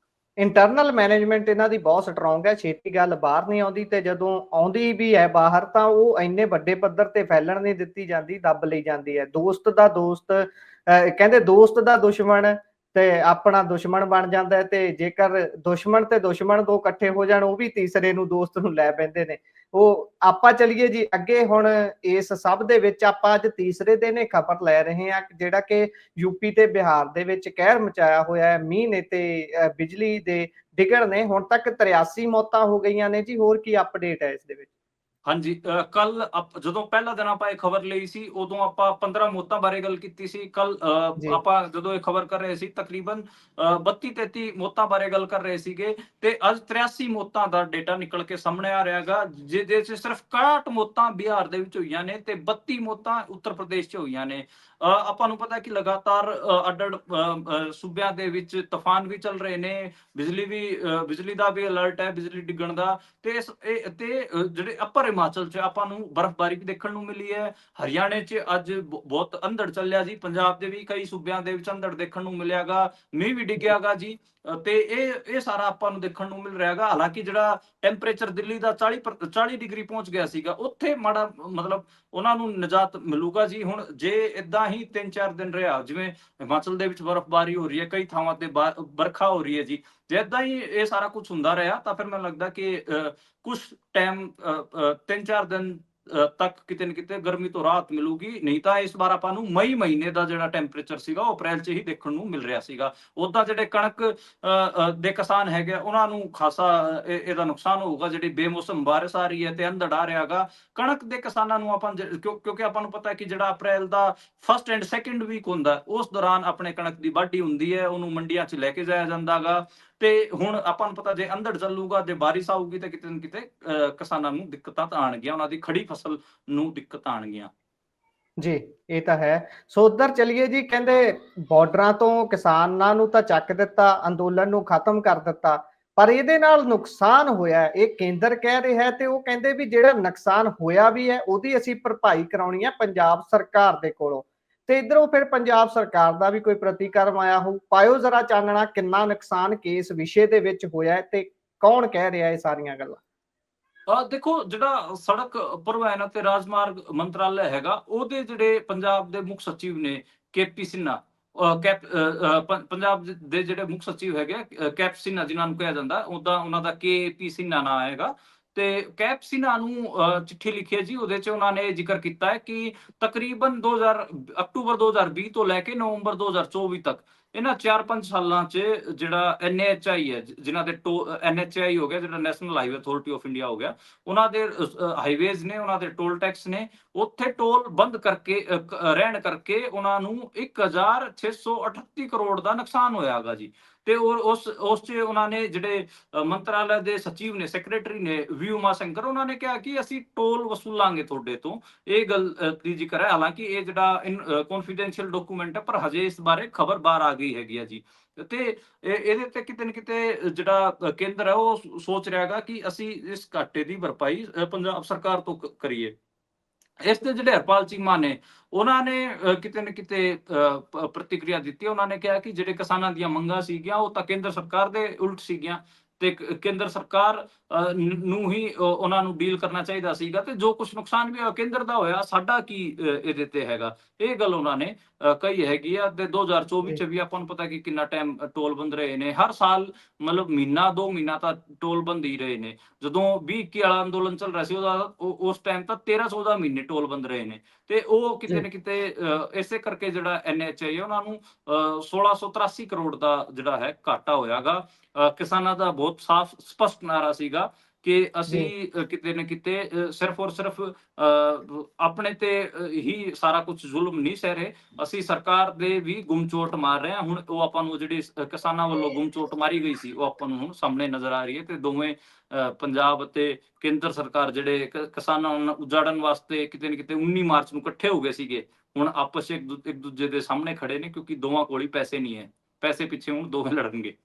ਇੰਟਰਨਲ ਮੈਨੇਜਮੈਂਟ ਇਹਨਾਂ ਦੀ ਬਹੁਤ ਸਟਰੋਂਗ ਹੈ, ਛੇਤੀ ਗੱਲ ਬਾਹਰ ਨਹੀਂ ਆਉਂਦੀ, ਤੇ ਜਦੋਂ ਆਉਂਦੀ ਵੀ ਹੈ ਬਾਹਰ ਤਾਂ ਉਹ ਇੰਨੇ ਵੱਡੇ ਪੱਧਰ ਤੇ ਫੈਲਣ ਨਹੀਂ ਦਿੱਤੀ ਜਾਂਦੀ, ਦੱਬ ਲਈ ਜਾਂਦੀ ਹੈ। ਦੋਸਤ ਦਾ ਦੋਸਤ, ਕਹਿੰਦੇ ਦੋਸਤ ਦਾ ਦੁਸ਼ਮਣ ਤੇ ਆਪਣਾ ਦੁਸ਼ਮਣ ਬਣ ਜਾਂਦਾ ਹੈ, ਤੇ ਜੇਕਰ ਦੁਸ਼ਮਣ ਤੇ ਦੁਸ਼ਮਣ ਦੋ ਇਕੱਠੇ ਹੋ ਜਾਣ, ਉਹ ਵੀ ਤੀਸਰੇ ਨੂੰ ਦੋਸਤ ਨੂੰ ਲੈ ਪੈਂਦੇ ਨੇ। ਉਹ ਆਪਾਂ ਚਲੀਏ ਜੀ ਅੱਗੇ। ਹੁਣ ਇਸ ਸਭ ਦੇ ਵਿੱਚ ਆਪਾਂ ਅੱਜ ਤੀਸਰੇ ਦਿਨ ਇਹ ਖਬਰ ਲੈ ਰਹੇ ਹਾਂ ਜਿਹੜਾ ਕਿ ਯੂਪੀ ਤੇ ਬਿਹਾਰ ਦੇ ਵਿੱਚ ਕਹਿਰ ਮਚਾਇਆ ਹੋਇਆ ਹੈ। ਮੀਂਹ ਨੇ ਤੇ ਬਿਜਲੀ ਦੇ ਡਿੱਗਣ ਨੇ, ਹੁਣ ਤੱਕ 83 ਮੌਤਾਂ ਹੋ ਗਈਆਂ ਨੇ ਜੀ। ਹੋਰ ਕੀ ਅਪਡੇਟ ਹੈ ਇਸ ਦੇ ਵਿੱਚ? ਹਾਂਜੀ, ਕੱਲ ਜਦੋਂ ਪਹਿਲਾ ਦਿਨ ਆਪਾਂ ਇਹ ਖਬਰ ਲਈ ਸੀ ਉਦੋਂ ਆਪਾਂ 15 ਮੌਤਾਂ ਬਾਰੇ ਗੱਲ ਕੀਤੀ ਸੀ। ਕੱਲ ਆਪਾਂ ਜਦੋਂ ਇਹ ਖਬਰ ਕਰ ਰਹੇ ਸੀ ਤਕਰੀਬਨ 32-33 ਮੌਤਾਂ ਬਾਰੇ ਗੱਲ ਕਰ ਰਹੇ ਸੀਗੇ, ਤੇ ਅੱਜ 83 ਮੌਤਾਂ ਦਾ ਡੇਟਾ ਨਿਕਲ ਕੇ ਸਾਹਮਣੇ ਆ ਰਿਹਾਗਾ, ਜਿਹਦੇ 'ਚ ਸਿਰਫ 61 ਮੌਤਾਂ ਬਿਹਾਰ ਦੇ ਵਿੱਚ ਹੋਈਆਂ ਨੇ ਤੇ 32 ਮੌਤਾਂ ਉੱਤਰ ਪ੍ਰਦੇਸ਼ 'ਚ ਹੋਈਆਂ ਨੇ। ਆਪਾਂ ਨੂੰ ਪਤਾ ਕਿ ਲਗਾਤਾਰ ਅੱਡ-ਅੱਡ ਸੂਬਿਆਂ ਦੇ ਵਿੱਚ ਤੂਫਾਨ ਵੀ ਚੱਲ ਰਹੇ ਨੇ, ਬਿਜਲੀ ਦਾ ਵੀ ਅਲਰਟ ਹੈ, ਬਿਜਲੀ ਡਿੱਗਣ ਦਾ, ਤੇ ਜਿਹੜੇ ਅੱਪਰ ਹਿਮਾਚਲ 'ਚ ਆਪਾਂ ਨੂੰ ਬਰਫ਼ਬਾਰੀ ਵੀ ਦੇਖਣ ਨੂੰ ਮਿਲੀ ਹੈ। ਹਰਿਆਣੇ 'ਚ ਅੱਜ ਬਹੁਤ ਅੰਧੜ ਚੱਲਿਆ ਜੀ, ਪੰਜਾਬ ਦੇ ਵੀ ਕਈ ਸੂਬਿਆਂ ਦੇ ਵਿੱਚ ਅੰਧੜ ਦੇਖਣ ਨੂੰ ਮਿਲਿਆਗਾ, ਮੀਂਹ ਵੀ ਡਿੱਗਿਆਗਾ ਜੀ, ਤੇ ਇਹ ਸਾਰਾ ਆਪਾਂ ਨੂੰ ਦੇਖਣ ਨੂੰ ਮਿਲ ਰਿਹਾਗਾ। ਹਾਲਾਂਕਿ ਜਿਹੜਾ ਟੈਂਪਰੇਚਰ ਦਿੱਲੀ ਦਾ 40 ਡਿਗਰੀ ਪਹੁੰਚ ਗਿਆ ਸੀਗਾ, ਉੱਥੇ ਮਾੜਾ ਮਤਲਬ ਉਹਨਾਂ ਨੂੰ ਨਿਜਾਤ ਮਿਲੂਗਾ ਜੀ। ਹੁਣ ਜੇ ਇਦਾਂ ਹੀ 3-4 ਦਿਨ ਰਿਹਾ, ਜਿਵੇਂ ਹਿਮਾਚਲ ਦੇ ਵਿੱਚ ਬਰਫ਼ਬਾਰੀ ਹੋ ਰਹੀ ਹੈ, ਕਈ ਥਾਵਾਂ ਤੇ ਬਰਖਾ ਹੋ ਰਹੀ ਹੈ ਜੀ, ਜੇ ਇਦਾਂ ਹੀ ਇਹ ਸਾਰਾ ਕੁਝ ਹੁੰਦਾ ਰਿਹਾ ਤਾਂ ਫਿਰ ਮੈਨੂੰ ਲੱਗਦਾ ਕਿ ਕੁਝ ਟਾਈਮ 3-4 ਦਿਨ ਤੱਕ ਕਿਤੇ ਨਾ ਕਿਤੇ ਗਰਮੀ ਤੋਂ ਰਾਹਤ ਮਿਲੂਗੀ। ਨਹੀਂ ਤਾਂ ਇਸ ਵਾਰ ਆਪਾਂ ਨੂੰ ਮਈ ਮਹੀਨੇ ਦਾ ਜਿਹੜਾ ਟੈਂਪਰੇਚਰ ਸੀਗਾ ਉਹ ਅਪ੍ਰੈਲ 'ਚ ਹੀ ਦੇਖਣ ਨੂੰ ਮਿਲ ਰਿਹਾ ਸੀਗਾ। ਉੱਦਾਂ ਜਿਹੜੇ ਕਣਕ ਦੇ ਕਿਸਾਨ ਹੈਗੇ ਉਹਨਾਂ ਨੂੰ ਖਾਸਾ ਇਹਦਾ ਨੁਕਸਾਨ ਹੋਊਗਾ, ਜਿਹੜੀ ਬੇਮੌਸਮ ਬਾਰਿਸ਼ ਆ ਰਹੀ ਹੈ ਤੇ ਅੰਧੜ ਆ ਰਿਹਾਗਾ। ਕਣਕ ਦੇ ਕਿਸਾਨਾਂ ਨੂੰ ਆਪਾਂ ਕਿਉਂਕਿ ਆਪਾਂ ਨੂੰ ਪਤਾ ਕਿ ਜਿਹੜਾ ਅਪ੍ਰੈਲ ਦਾ ਫਸਟ ਐਂਡ ਸੈਕਿੰਡ ਵੀਕ ਹੁੰਦਾ, ਉਸ ਦੌਰਾਨ ਆਪਣੇ ਕਣਕ ਦੀ ਵਾਢੀ ਹੁੰਦੀ ਹੈ, ਉਹਨੂੰ ਮੰਡੀਆਂ 'ਚ ਲੈ ਕੇ ਜਾਇਆ ਜਾਂਦਾਗਾ। ਤੇ ਹੁਣ ਆਪਾਂ ਨੂੰ ਪਤਾ ਜੇ ਅੰਧੜ ਚੱਲੂਗਾ, ਜੇ ਬਾਰਿਸ਼ ਆਊਗੀ ਤਾਂ ਕਿਤੇ ਨਾ ਕਿਤੇ ਕਿਸਾਨਾਂ ਨੂੰ ਦਿੱਕਤਾਂ ਤਾਂ ਆਉਣਗੀਆਂ, ਉਹਨਾਂ ਦੀ ਖੜੀ ਫਸਲ ਨੂੰ ਦਿੱਕਤ ਆਉਣਗੀਆਂ। ਜੀ, ਇਹ ਤਾਂ ਹੈ। ਸੋ ਉੱਧਰ ਚਲੀਏ ਜੀ, ਕਹਿੰਦੇ ਬਾਰਡਰਾਂ ਤੋਂ ਕਿਸਾਨਾਂ ਨੂੰ ਤਾਂ ਚੱਕ ਦਿੱਤਾ, ਅੰਦੋਲਨ ਨੂੰ ਖਤਮ ਕਰ ਦਿੱਤਾ, ਪਰ ਇਹਦੇ ਨਾਲ ਨੁਕਸਾਨ ਹੋਇਆ ਹੈ, ਇਹ ਕੇਂਦਰ ਕਹਿ ਰਿਹਾ ਹੈ ਤੇ ਉਹ ਕਹਿੰਦੇ ਵੀ ਜਿਹੜਾ ਨੁਕਸਾਨ ਹੋਇਆ ਵੀ ਹੈ ਉਹਦੀ ਅਸੀਂ ਭਰਪਾਈ ਕਰਾਉਣੀ ਹੈ ਪੰਜਾਬ ਸਰਕਾਰ ਦੇ ਕੋਲੋਂ। ਤੇ ਇੱਧਰੋਂ ਫਿਰ ਪੰਜਾਬ ਸਰਕਾਰ ਦਾ ਵੀ ਕੋਈ ਪ੍ਰਤੀਕਰਮ ਆਇਆ ਹੋ, ਪਾਇਓ ਜ਼ਰਾ ਚਾਨਣਾ ਕਿੰਨਾ ਨੁਕਸਾਨ ਕਿਸ ਵਿਸ਼ੇ ਦੇ ਵਿੱਚ ਹੋਇਆ ਹੈ ਤੇ ਕੌਣ ਕਹਿ ਰਿਹਾ ਇਹ ਸਾਰੀਆਂ ਗੱਲਾਂ। ਦੇਖੋ, ਜਿਹੜਾ ਸੜਕ ਪਰਿਵਹਨ ਅਤੇ ਰਾਜਮਾਰਗ ਮੰਤਰਾਲਾ ਹੈਗਾ, ਉਹਦੇ ਜਿਹੜੇ ਪੰਜਾਬ ਦੇ ਮੁੱਖ ਸਚਿਵ ਨੇ ਕੇਪੀ ਸਿੰਨਾ, ਪੰਜਾਬ ਦੇ ਜਿਹੜੇ ਮੁੱਖ ਸਚਿਵ ਹੈਗੇ ਕੈਪ ਸਿੰਨਾ ਜਿਨ੍ਹਾਂ ਨੂੰ ਕਿਹਾ ਜਾਂਦਾ, ਉਹਦਾ ਉਹਨਾਂ ਦਾ ਕੇਪੀ ਸਿੰਨਾ ਨਾਂ ਹੈਗਾ। ਤੇ ਕੈਪ ਸਿੰਨਾ ਨੂੰ ਚਿੱਠੀ ਲਿਖੀ ਹੈ ਜੀ, ਉਹਦੇ 'ਚ ਉਹਨਾਂ ਨੇ ਜ਼ਿਕਰ ਕੀਤਾ ਹੈ ਕਿ ਤਕਰੀਬਨ ਅਕਤੂਬਰ 2020 ਤੋਂ ਲੈ ਕੇ ਨਵੰਬਰ 2024 ਤੱਕ ਇਹਨਾਂ 4-5 ਸਾਲਾਂ 'ਚ ਜਿਹੜਾ NHI ਹੈ, ਜਿਨ੍ਹਾਂ ਦੇ NHI ਹੋ ਗਿਆ, ਜਿਹੜਾ national highway authority of India ਹੋ ਗਿਆ, ਉਹਨਾਂ ਦੇ ਹਾਈਵੇਜ਼ ਨੇ, ਉਹਨਾਂ ਦੇ ਟੋਲ ਟੈਕਸ ਨੇ, ਉੱਥੇ ਟੋਲ ਬੰਦ ਕਰਕੇ ਰਹਿਣ ਕਰਕੇ ਉਹਨਾਂ ਨੂੰ 1638 ਕਰੋੜ ਦਾ ਨੁਕਸਾਨ ਹੋਇਆ ਹੈਗਾ ਜੀ। ਤੇ ਉਸ 'ਚ ਉਹਨਾਂ ਨੇ ਜਿਹੜੇ ਮੰਤਰਾਲਾ ਦੇ ਸਚਿਵ ਨੇ, ਸੈਕਟਰੀ ਨੇ ਵੀ ਉਮਾ ਸ਼ੰਕਰ, ਉਹਨਾਂ ਨੇ ਕਿਹਾ ਕਿ ਅਸੀਂ ਟੋਲ ਵਸੂਲਾਂਗੇ ਤੁਹਾਡੇ ਤੋਂ। ਇਹ ਗੱਲ ਦੀ ਜ਼ਿਕਰ ਹੈ, ਹਾਲਾਂਕਿ ਇਹ ਜਿਹੜਾ ਕੌਨਫੀਡੈਂਸ਼ੀਅਲ ਡਾਕੂਮੈਂਟ ਹੈ, ਪਰ ਹਜੇ ਇਸ ਬਾਰੇ ਖਬਰ ਬਾਹਰ ਆ ਗਈ ਹੈਗੀ ਆ ਜੀ। ਤੇ ਇਹਦੇ ਤੇ ਕਿਤੇ ਨਾ ਕਿਤੇ ਜਿਹੜਾ ਕੇਂਦਰ ਹੈ ਉਹ ਸੋਚ ਰਿਹਾ ਹੈਗਾ ਕਿ ਅਸੀਂ ਇਸ ਘਾਟੇ ਦੀ ਭਰਪਾਈ ਪੰਜਾਬ ਸਰਕਾਰ ਤੋਂ ਕਰੀਏ। ਇਸ ਦੇ ਜਿਹੜੇ ਹਰਪਾਲ ਚੀਮਾ ਨੇ, ਉਹਨਾਂ ਨੇ ਕਿਤੇ ਨਾ ਕਿਤੇ ਪ੍ਰਤੀਕਿਰਿਆ ਦਿੱਤੀ। ਉਹਨਾਂ ਨੇ ਕਿਹਾ ਕਿ ਜਿਹੜੇ ਕਿਸਾਨਾਂ ਦੀਆਂ ਮੰਗਾਂ ਸੀਗੀਆਂ ਉਹ ਤਾਂ ਕੇਂਦਰ ਸਰਕਾਰ ਦੇ ਉਲਟ ਸੀਗੀਆਂ ਤੇ ਕੇਂਦਰ ਸਰਕਾਰ ਨੂੰ ਹੀ ਉਹਨਾਂ ਨੂੰ ਡੀਲ ਕਰਨਾ ਚਾਹੀਦਾ ਸੀਗਾ, ਤੇ ਜੋ ਕੁਝ ਨੁਕਸਾਨ ਵੀ ਹੋਇਆ ਕੇਂਦਰ ਦਾ ਹੋਇਆ, ਸਾਡਾ ਕੀ ਇਹਦੇ ਤੇ ਹੈਗਾ, ਇਹ ਗੱਲ ਉਹਨਾਂ ਨੇ ਕਹੀ ਹੈਗੀ ਆ। ਤੇ 2024 ਚ ਵੀ ਆਪਾਂ ਨੂੰ ਪਤਾ ਕਿ ਕਿੰਨਾ ਟਾਈਮ ਟੋਲ ਬੰਦ ਰਹੇ ਨੇ, ਹਰ ਸਾਲ ਮਤਲਬ ਮਹੀਨਾ 2 ਮਹੀਨਾ ਤਾਂ ਟੋਲ ਬੰਦ ਹੀ ਰਹੇ ਨੇ। ਜਦੋਂ 2021 ਵਾਲਾ ਅੰਦੋਲਨ ਚੱਲ ਰਿਹਾ ਸੀ ਉਸ ਟਾਈਮ ਤਾਂ 13-14 ਮਹੀਨੇ ਟੋਲ ਬੰਦ ਰਹੇ ਨੇ। ਤੇ ਉਹ ਕਿਤੇ ਨਾ ਕਿਤੇ ਇਸੇ ਕਰਕੇ ਜਿਹੜਾ NHI ਹੈ ਉਹਨਾਂ ਨੂੰ 1683 ਕਰੋੜ ਦਾ ਜਿਹੜਾ ਹੈ ਘਾਟਾ ਹੋਇਆਗਾ। ਕਿਸਾਨਾਂ ਦਾ ਬਹੁਤ ਸਾਫ਼ ਸਪਸ਼ਟ ਨਾਰਾ ਸੀਗਾ ਕਿ ਅਸੀਂ ਕਿਤੇ ਨਾ ਕਿਤੇ ਸਿਰਫ ਔਰ ਸਿਰਫ ਆਪਣੇ ਤੇ ਹੀ ਸਾਰਾ ਕੁਝ ਜ਼ੁਲਮ ਨਹੀਂ ਸਹਿ ਰਹੇ, ਅਸੀਂ ਸਰਕਾਰ ਦੇ ਵੀ ਗੁੰਮਚੋਟ ਮਾਰ ਰਹੇ ਹਾਂ। ਹੁਣ ਉਹ ਆਪਾਂ ਨੂੰ ਜਿਹੜੀ ਕਿਸਾਨਾਂ ਵੱਲੋਂ ਗੁੰਮਚੋਟ ਮਾਰੀ ਗਈ ਸੀ ਉਹ ਆਪਾਂ ਨੂੰ ਹੁਣ ਸਾਹਮਣੇ ਨਜ਼ਰ ਆ ਰਹੀ ਹੈ। ਤੇ ਦੋਵੇਂ ਪੰਜਾਬ ਅਤੇ ਕੇਂਦਰ ਸਰਕਾਰ ਜਿਹੜੇ ਕਿਸਾਨਾਂ ਨੂੰ ਉਜਾੜਨ ਵਾਸਤੇ ਕਿਤੇ ਨਾ ਕਿਤੇ 19 ਮਾਰਚ ਨੂੰ ਇਕੱਠੇ ਹੋ ਗਏ ਸੀਗੇ, ਹੁਣ ਆਪਸ ਵਿੱਚ ਇੱਕ ਦੂਜੇ ਦੇ ਸਾਹਮਣੇ ਖੜੇ ਨੇ, ਕਿਉਂਕਿ ਦੋਵਾਂ ਕੋਲ ਹੀ ਪੈਸੇ ਨਹੀਂ ਹੈ, ਪੈਸੇ ਪਿੱਛੇ ਹੁਣ ਦੋਵੇਂ ਲੜਨਗੇ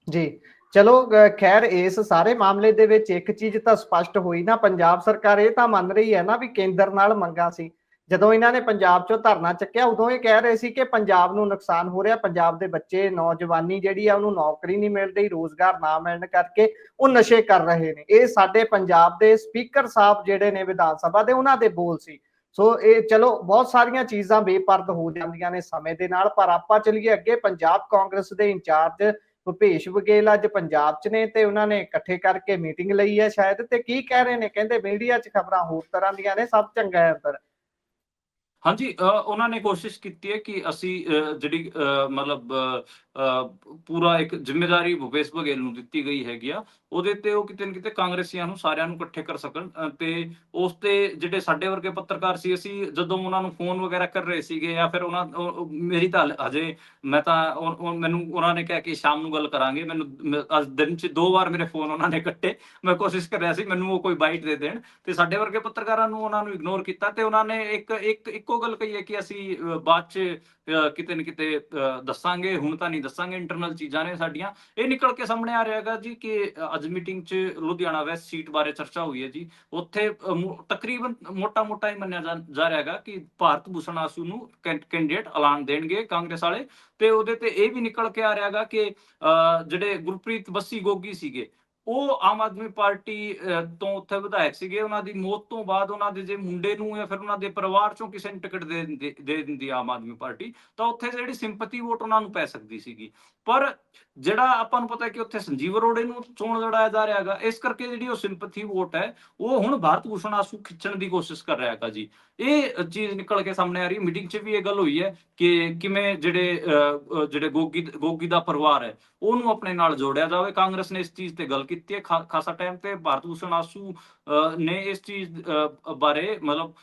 ਜੀ। ਚਲੋ ਖੈਰ ਇਸ ਸਾਰੇ ਮਾਮਲੇ ਦੇ ਵਿੱਚ ਇੱਕ ਚੀਜ਼ ਤਾਂ ਸਪਸ਼ਟ ਹੋਈ ਨਾ, ਪੰਜਾਬ ਸਰਕਾਰ ਇਹ ਤਾਂ ਮੰਨ ਰਹੀ ਹੈ ਨਾ ਵੀ ਕੇਂਦਰ ਨਾਲ ਮੰਗਾਂ ਸੀ। ਜਦੋਂ ਇਹਨਾਂ ਨੇ ਪੰਜਾਬ ਚੋਂ ਧਰਨਾ ਚੱਕਿਆ ਉਦੋਂ ਇਹ ਕਹਿ ਰਹੇ ਸੀ ਕਿ ਪੰਜਾਬ ਨੂੰ ਨੁਕਸਾਨ ਹੋ ਰਿਹਾ, ਪੰਜਾਬ ਦੇ ਬੱਚੇ ਨੌਜਵਾਨੀ ਜਿਹੜੀ ਆ ਉਹਨੂੰ ਨੌਕਰੀ ਨਹੀਂ ਮਿਲ ਰਹੀ, ਰੋਜ਼ਗਾਰ ਨਾ ਮਿਲਣ ਕਰਕੇ ਉਹ ਨਸ਼ੇ ਕਰ ਰਹੇ ਨੇ। ਇਹ ਸਾਡੇ ਪੰਜਾਬ ਦੇ ਸਪੀਕਰ ਸਾਹਿਬ ਜਿਹੜੇ ਨੇ ਵਿਧਾਨ ਸਭਾ ਦੇ, ਉਹਨਾਂ ਦੇ ਬੋਲ ਸੀ। ਸੋ ਇਹ ਚਲੋ ਬਹੁਤ ਸਾਰੀਆਂ ਚੀਜ਼ਾਂ ਬੇਪਰਦ ਹੋ ਜਾਂਦੀਆਂ ਨੇ ਸਮੇਂ ਦੇ ਨਾਲ, ਪਰ ਆਪਾਂ ਚਲੀਏ ਅੱਗੇ। ਪੰਜਾਬ ਕਾਂਗਰਸ ਦੇ ਇੰਚਾਰਜ ਭੁਪੇਸ਼ ਬਘੇਲ ਅੱਜ ਪੰਜਾਬ 'ਚ ਨੇ ਤੇ ਉਹਨਾਂ ਨੇ ਇਕੱਠੇ ਕਰਕੇ ਮੀਟਿੰਗ ਲਈ ਹੈ ਸ਼ਾਇਦ, ਤੇ ਕੀ ਕਹਿ ਰਹੇ ਨੇ, ਕਹਿੰਦੇ ਮੀਡੀਆ 'ਚ ਖਬਰਾਂ ਹੋਰ ਤਰ੍ਹਾਂ ਦੀਆਂ ਨੇ, ਸਭ ਚੰਗਾ ਹੈ ਅੰਦਰ। ਹਾਂਜੀ, ਉਹਨਾਂ ਨੇ ਕੋਸ਼ਿਸ਼ ਕੀਤੀ ਹੈ ਕਿ ਅਸੀਂ ਜਿਹੜੀ ਮਤਲਬ ਪੂਰਾ ਇੱਕ ਜ਼ਿੰਮੇਵਾਰੀ ਭੁਪੇਸ਼ ਬਘੇਲ ਨੂੰ ਦਿੱਤੀ ਗਈ ਹੈਗੀ ਆ, ਉਹਦੇ ਤੇ ਉਹ ਕਿਤੇ ਨਾ ਕਿਤੇ ਕਾਂਗਰਸੀਆਂ ਨੂੰ ਸਾਰਿਆਂ ਨੂੰ ਇਕੱਠੇ ਕਰ ਸਕਣ। ਤੇ ਉਸ ਤੇ ਜਿਹੜੇ ਸਾਡੇ ਵਰਗੇ ਪੱਤਰਕਾਰ ਸੀ, ਅਸੀਂ ਜਦੋਂ ਉਹਨਾਂ ਨੂੰ ਫੋਨ ਵਗੈਰਾ ਕਰ ਰਹੇ ਸੀਗੇ ਜਾਂ ਫਿਰ ਮੇਰੀ ਤਾਂ ਹਜੇ ਮੈਂ ਤਾਂ ਮੈਨੂੰ ਉਹਨਾਂ ਨੇ ਕਿਹਾ ਕਿ ਸ਼ਾਮ ਨੂੰ ਗੱਲ ਕਰਾਂਗੇ। ਮੈਨੂੰ ਅੱਜ ਦਿਨ 'ਚ 2 ਵਾਰ ਮੇਰੇ ਫੋਨ ਉਹਨਾਂ ਨੇ ਕੱਟੇ, ਮੈਂ ਕੋਸ਼ਿਸ਼ ਕਰ ਰਿਹਾ ਸੀ ਮੈਨੂੰ ਉਹ ਕੋਈ ਬਾਈਟ ਦੇ ਦੇਣ, ਤੇ ਸਾਡੇ ਵਰਗੇ ਪੱਤਰਕਾਰਾਂ ਨੂੰ ਉਹਨਾਂ ਨੂੰ ਇਗਨੋਰ ਕੀਤਾ। ਤੇ ਉਹਨਾਂ ਨੇ ਇੱਕੋ ਗੱਲ ਕਹੀ ਹੈ ਕਿ ਅਸੀਂ ਬਾਅਦ 'ਚ ਕਿਤੇ ਨਾ ਕਿਤੇ ਦੱਸਾਂਗੇ, ਹੁਣ ਤਾਂ ਨਹੀਂ ਦੱਸਾਂਗੇ, ਇੰਟਰਨਲ ਚੀਜ਼ਾਂ ਨੇ ਸਾਡੀਆਂ। ਇਹ ਨਿਕਲ ਕੇ ਸਾਹਮਣੇ ਆ ਰਿਹਾ ਹੈਗਾ ਜੀ ਕਿ ਅੱਜ ਮੀਟਿੰਗ 'ਚ ਲੁਧਿਆਣਾ ਵੈਸਟ ਸੀਟ ਬਾਰੇ ਚਰਚਾ ਹੋਈ ਹੈ ਜੀ। ਉੱਥੇ ਤਕਰੀਬਨ ਮੋਟਾ ਹੀ ਮੰਨਿਆ ਜਾ ਰਿਹਾ ਹੈਗਾ ਕਿ ਭਾਰਤ ਭੂਸ਼ਣ ਆਸੂ ਨੂੰ ਕੈਂਡੀਡੇਟ ਐਲਾਨ ਦੇਣਗੇ ਕਾਂਗਰਸ ਵਾਲੇ। ਤੇ ਉਹਦੇ ਤੇ ਇਹ ਵੀ ਨਿਕਲ ਕੇ ਆ ਰਿਹਾ ਹੈਗਾ ਕਿ ਜਿਹੜੇ ਗੁਰਪ੍ਰੀਤ ਬੱਸੀ ਗੋਗੀ ਸੀਗੇ, ਉਹ ਆਮ ਆਦਮੀ ਪਾਰਟੀ ਤੋਂ ਉੱਥੇ ਵਿਧਾਇਕ ਸੀਗੇ। ਉਹਨਾਂ ਦੀ ਮੌਤ ਤੋਂ ਬਾਅਦ ਉਹਨਾਂ ਦੇ ਜੇ ਮੁੰਡੇ ਨੂੰ ਜਾਂ ਫਿਰ ਉਹਨਾਂ ਦੇ ਪਰਿਵਾਰ ਚੋਂ ਕਿਸੇ ਨੂੰ ਟਿਕਟ ਦੇ ਦਿੰਦੀ ਆਮ ਆਦਮੀ ਪਾਰਟੀ, ਤਾਂ ਉੱਥੇ ਜਿਹੜੀ ਸਿੰਪੈਥੀ ਵੋਟ ਉਹਨਾਂ ਨੂੰ ਪੈ ਸਕਦੀ ਸੀਗੀ। ਪਰ ਜਿਹੜਾ ਆਪਾਂ ਨੂੰ ਪਤਾ ਕਿ ਉੱਥੇ ਸੰਜੀਵ ਅਰੋੜੇ ਨੂੰ ਚੋਣ ਲੜਾਇਆ ਜਾ ਰਿਹਾ ਹੈਗਾ, ਇਸ ਕਰਕੇ ਜਿਹੜੀ ਉਹ ਸਿੰਪੈਥੀ ਵੋਟ ਹੈ ਉਹ ਹੁਣ ਭਾਰਤ ਭੂਸ਼ਣ ਆਸੂ ਖਿੱਚਣ ਦੀ ਕੋਸ਼ਿਸ਼ ਕਰ ਰਿਹਾ ਹੈਗਾ ਜੀ। ਇਹ ਚੀਜ਼ ਨਿਕਲ ਕੇ ਸਾਹਮਣੇ ਆ ਰਹੀ। ਮੀਟਿੰਗ 'ਚ ਵੀ ਇਹ ਗੱਲ ਹੋਈ ਹੈ ਕਿ ਕਿਵੇਂ ਜਿਹੜੇ ਗੋਗੀ ਦਾ ਪਰਿਵਾਰ ਹੈ ਉਹਨੂੰ ਆਪਣੇ ਨਾਲ ਜੋੜਿਆ ਜਾਵੇ। ਕਾਂਗਰਸ ਨੇ ਇਸ ਚੀਜ਼ ਤੇ ਗੱਲ ਕੀਤੀ ਹੈ ਖਾਸਾ ਟਾਈਮ ਤੇ। ਭਾਰਤ ਭੂਸ਼ਣ ਆਸੂ ਨੇ ਇਸ ਚੀਜ਼ ਬਾਰੇ ਮਤਲਬ